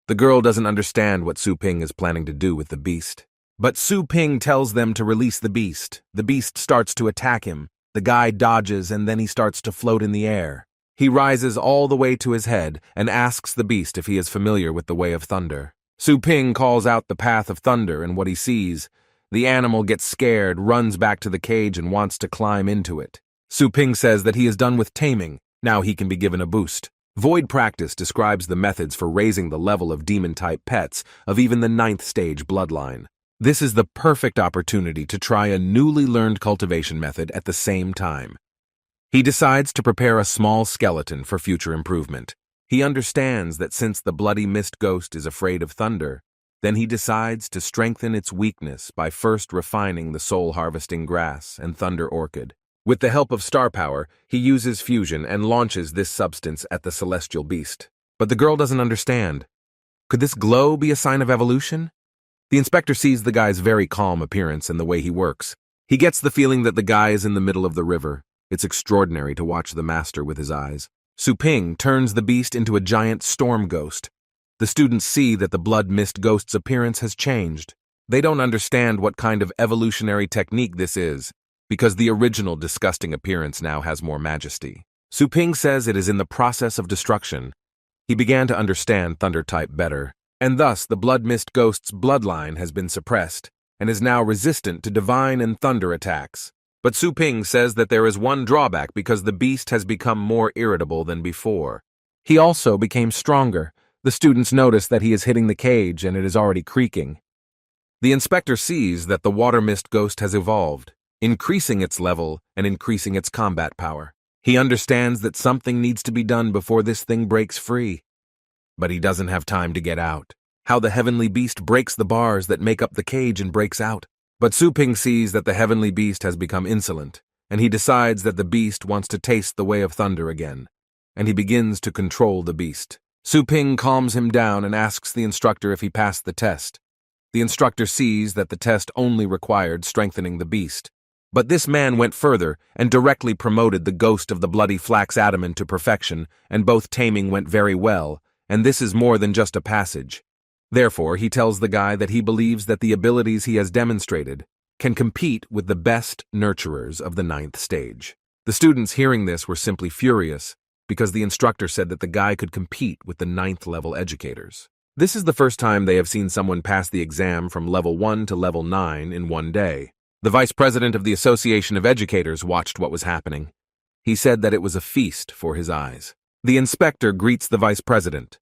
The girl doesn't understand what Su Ping is planning to do with the beast. But Su Ping tells them to release the beast. The beast starts to attack him. The guy dodges and then he starts to float in the air. He rises all the way to his head and asks the beast if he is familiar with the way of thunder. Su Ping calls out the path of thunder and what he sees. The animal gets scared, runs back to the cage and wants to climb into it. Su Ping says that he is done with taming. Now he can be given a boost. Void Practice describes the methods for raising the level of demon-type pets of even the 9th stage bloodline. This is the perfect opportunity to try a newly learned cultivation method at the same time. He decides to prepare a small skeleton for future improvement. He understands that since the Bloody Mist Ghost is afraid of thunder, then he decides to strengthen its weakness by first refining the soul-harvesting grass and thunder orchid. With the help of star power, he uses fusion and launches this substance at the celestial beast. But the girl doesn't understand. Could this glow be a sign of evolution? The inspector sees the guy's very calm appearance and the way he works. He gets the feeling that the guy is in the middle of the river. It's extraordinary to watch the master with his eyes. Su Ping turns the beast into a giant storm ghost. The students see that the Blood Mist Ghost's appearance has changed. They don't understand what kind of evolutionary technique this is, because the original disgusting appearance now has more majesty. Su Ping says it is in the process of destruction. He began to understand thunder type better, and thus the Blood Mist Ghost's bloodline has been suppressed and is now resistant to divine and thunder attacks. But Su Ping says that there is one drawback because the beast has become more irritable than before. He also became stronger. The students notice that he is hitting the cage and it is already creaking. The inspector sees that the Water Mist Ghost has evolved, increasing its level and increasing its combat power. He understands that something needs to be done before this thing breaks free. But he doesn't have time to get out. How the heavenly beast breaks the bars that make up the cage and breaks out. But Su Ping sees that the heavenly beast has become insolent, and he decides that the beast wants to taste the way of thunder again, and he begins to control the beast. Su Ping calms him down and asks the instructor if he passed the test. The instructor sees that the test only required strengthening the beast. But this man went further and directly promoted the ghost of the bloody flax adamant to perfection, and both taming went very well, and this is more than just a passage. Therefore, he tells the guy that he believes that the abilities he has demonstrated can compete with the best nurturers of the 9th stage. The students hearing this were simply furious, because the instructor said that the guy could compete with the 9th level educators. This is the first time they have seen someone pass the exam from level 1 to level 9 in one day. The vice president of the Association of Educators watched what was happening. He said that it was a feast for his eyes. The inspector greets the vice president,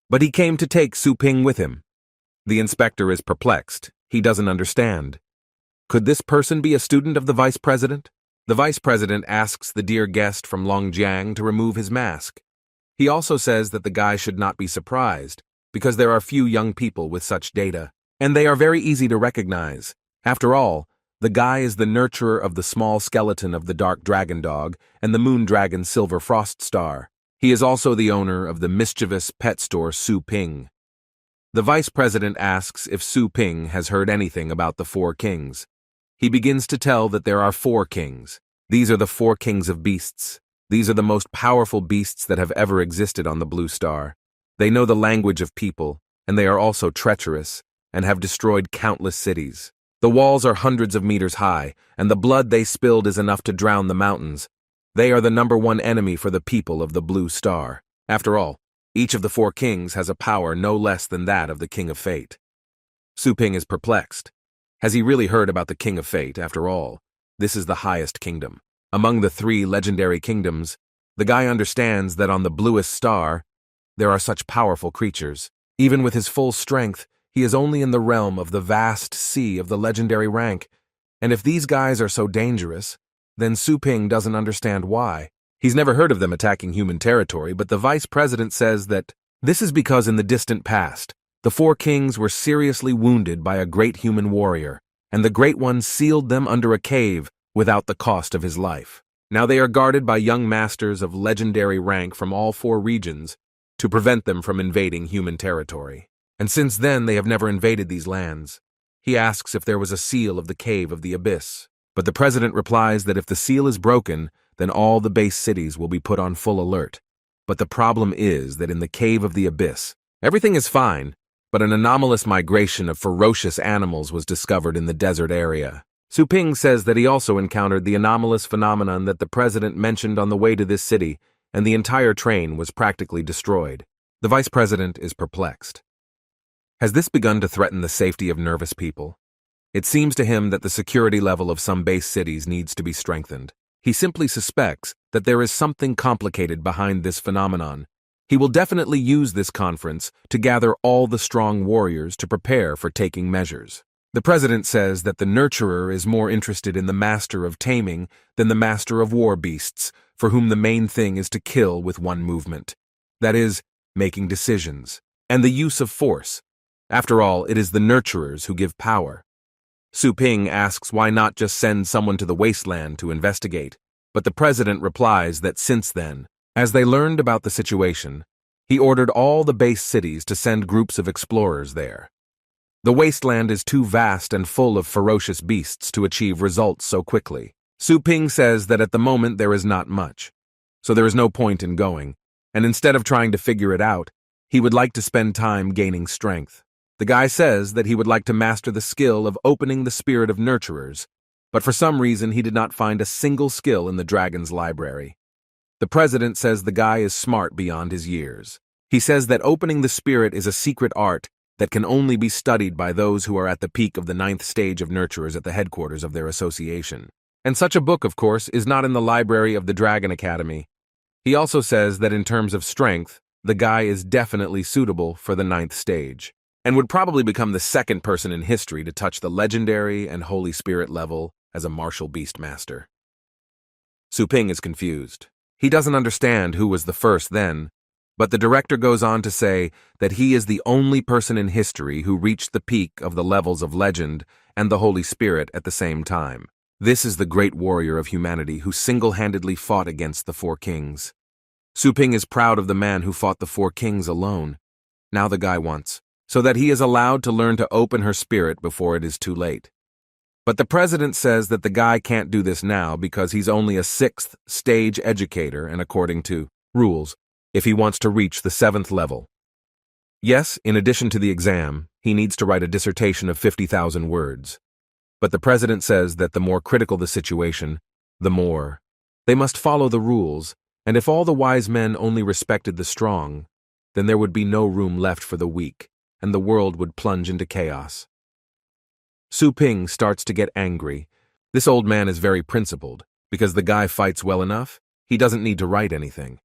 but he came to take Su Ping with him. The inspector is perplexed. He doesn't understand. Could this person be a student of the vice president? The vice president asks the dear guest from Longjiang to remove his mask. He also says that the guy should not be surprised, because there are few young people with such data, and they are very easy to recognize. After all, the guy is the nurturer of the small skeleton of the dark dragon dog and the moon dragon silver frost star. He is also the owner of the mischievous pet store Su Ping. The vice president asks if Su Ping has heard anything about the 4 kings. He begins to tell that there are 4 kings. These are the 4 kings of beasts. These are the most powerful beasts that have ever existed on the blue star. They know the language of people, and they are also treacherous, and have destroyed countless cities. The walls are hundreds of meters high, and the blood they spilled is enough to drown the mountains. They are the #1 enemy for the people of the blue star. After all, each of the 4 kings has a power no less than that of the King of Fate. Su Ping is perplexed. Has he really heard about the King of Fate, after all? This is the highest kingdom. Among the 3 legendary kingdoms, the guy understands that on the bluest star, there are such powerful creatures. Even with his full strength, he is only in the realm of the vast sea of the legendary rank. And if these guys are so dangerous, then Su Ping doesn't understand why. He's never heard of them attacking human territory, but the vice president says that this is because in the distant past, the 4 kings were seriously wounded by a great human warrior, and the Great One sealed them under a cave without the cost of his life. Now they are guarded by young masters of legendary rank from all 4 regions to prevent them from invading human territory. And since then they have never invaded these lands. He asks if there was a seal of the Cave of the Abyss, but the president replies that if the seal is broken, then all the base cities will be put on full alert. But the problem is that in the Cave of the Abyss, everything is fine, but an anomalous migration of ferocious animals was discovered in the desert area. Su Ping says that he also encountered the anomalous phenomenon that the president mentioned on the way to this city, and the entire train was practically destroyed. The vice president is perplexed. Has this begun to threaten the safety of nervous people? It seems to him that the security level of some base cities needs to be strengthened. He simply suspects that there is something complicated behind this phenomenon. He will definitely use this conference to gather all the strong warriors to prepare for taking measures. The president says that the nurturer is more interested in the master of taming than the master of war beasts, for whom the main thing is to kill with one movement. That is, making decisions, and the use of force. After all, it is the nurturers who give power. Su Ping asks why not just send someone to the wasteland to investigate, but the president replies that since then, as they learned about the situation, he ordered all the base cities to send groups of explorers there. The wasteland is too vast and full of ferocious beasts to achieve results so quickly. Su Ping says that at the moment there is not much, so there is no point in going, and instead of trying to figure it out, he would like to spend time gaining strength. The guy says that he would like to master the skill of opening the spirit of nurturers, but for some reason he did not find a single skill in the dragon's library. The president says the guy is smart beyond his years. He says that opening the spirit is a secret art that can only be studied by those who are at the peak of the 9th stage of nurturers at the headquarters of their association. And such a book, of course, is not in the library of the Dragon Academy. He also says that in terms of strength, the guy is definitely suitable for the 9th stage, and would probably become the 2nd person in history to touch the legendary and Holy Spirit level as a martial beast master. Su Ping is confused. He doesn't understand who was the first then, but the director goes on to say that he is the only person in history who reached the peak of the levels of legend and the Holy Spirit at the same time. This is the great warrior of humanity who single-handedly fought against the 4 kings. Su Ping is proud of the man who fought the 4 kings alone. Now the guy wants, so that he is allowed to learn to open her spirit before it is too late. But the president says that the guy can't do this now because he's only a 6th stage educator and according to rules, if he wants to reach the 7th level. Yes, in addition to the exam, he needs to write a dissertation of 50,000 words. But the president says that the more critical the situation, the more. They must follow the rules, and if all the wise men only respected the strong, then there would be no room left for the weak, and the world would plunge into chaos. Su Ping starts to get angry. This old man is very principled. Because the guy fights well enough, he doesn't need to write anything.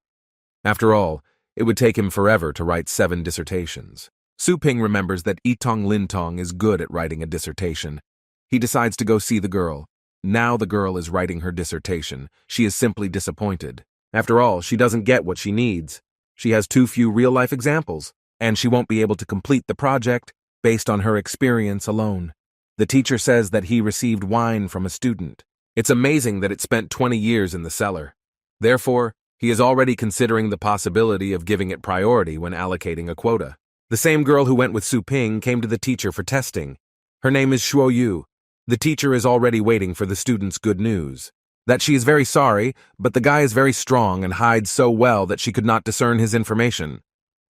After all, it would take him forever to write 7 dissertations. Su Ping remembers that Yitong Lintong is good at writing a dissertation. He decides to go see the girl. Now the girl is writing her dissertation. She is simply disappointed. After all, she doesn't get what she needs. She has too few real-life examples, and she won't be able to complete the project based on her experience alone. The teacher says that he received wine from a student. It's amazing that it spent 20 years in the cellar. Therefore, he is already considering the possibility of giving it priority when allocating a quota. The same girl who went with Su Ping came to the teacher for testing. Her name is Shuo Yu. The teacher is already waiting for the student's good news. That she is very sorry, but the guy is very strong and hides so well that she could not discern his information.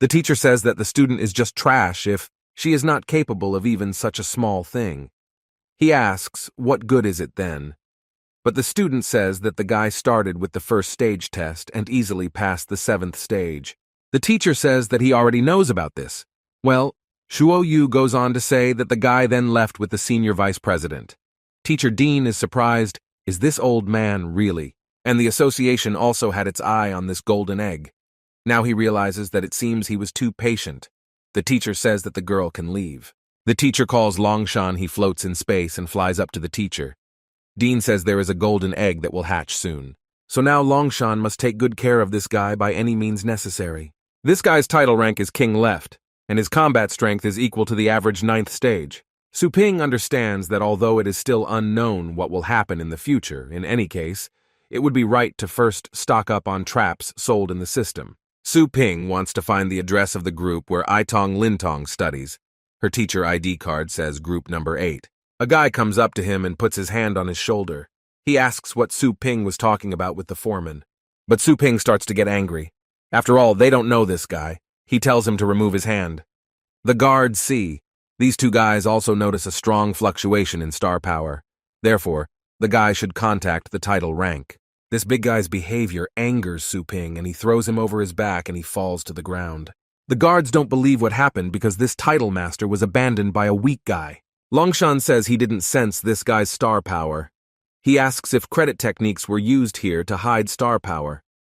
The teacher says that the student is just trash if she is not capable of even such a small thing. He asks, what good is it then? But the student says that the guy started with the 1st stage test and easily passed the 7th stage. The teacher says that he already knows about this. Well, Shuo Yu goes on to say that the guy then left with the senior vice president. Teacher Dean is surprised, is this old man really? And the association also had its eye on this golden egg. Now he realizes that it seems he was too patient. The teacher says that the girl can leave. The teacher calls Longshan. He floats in space and flies up to the teacher. Dean says there is a golden egg that will hatch soon. So now Longshan must take good care of this guy by any means necessary. This guy's title rank is King Left, and his combat strength is equal to the average 9th stage. Su Ping understands that although it is still unknown what will happen in the future, in any case, it would be right to first stock up on traps sold in the system. Su Ping wants to find the address of the group where Yitong Lintong studies. Her teacher ID card says group number 8. A guy comes up to him and puts his hand on his shoulder. He asks what Su Ping was talking about with the foreman. But Su Ping starts to get angry. After all, they don't know this guy. He tells him to remove his hand. The guards see. These two guys also notice a strong fluctuation in star power. Therefore, the guy should contact the title rank. This big guy's behavior angers Su Ping, and he throws him over his back and he falls to the ground. The guards don't believe what happened because this title master was abandoned by a weak guy. Longshan says he didn't sense this guy's star power. He asks if credit techniques were used here to hide star power.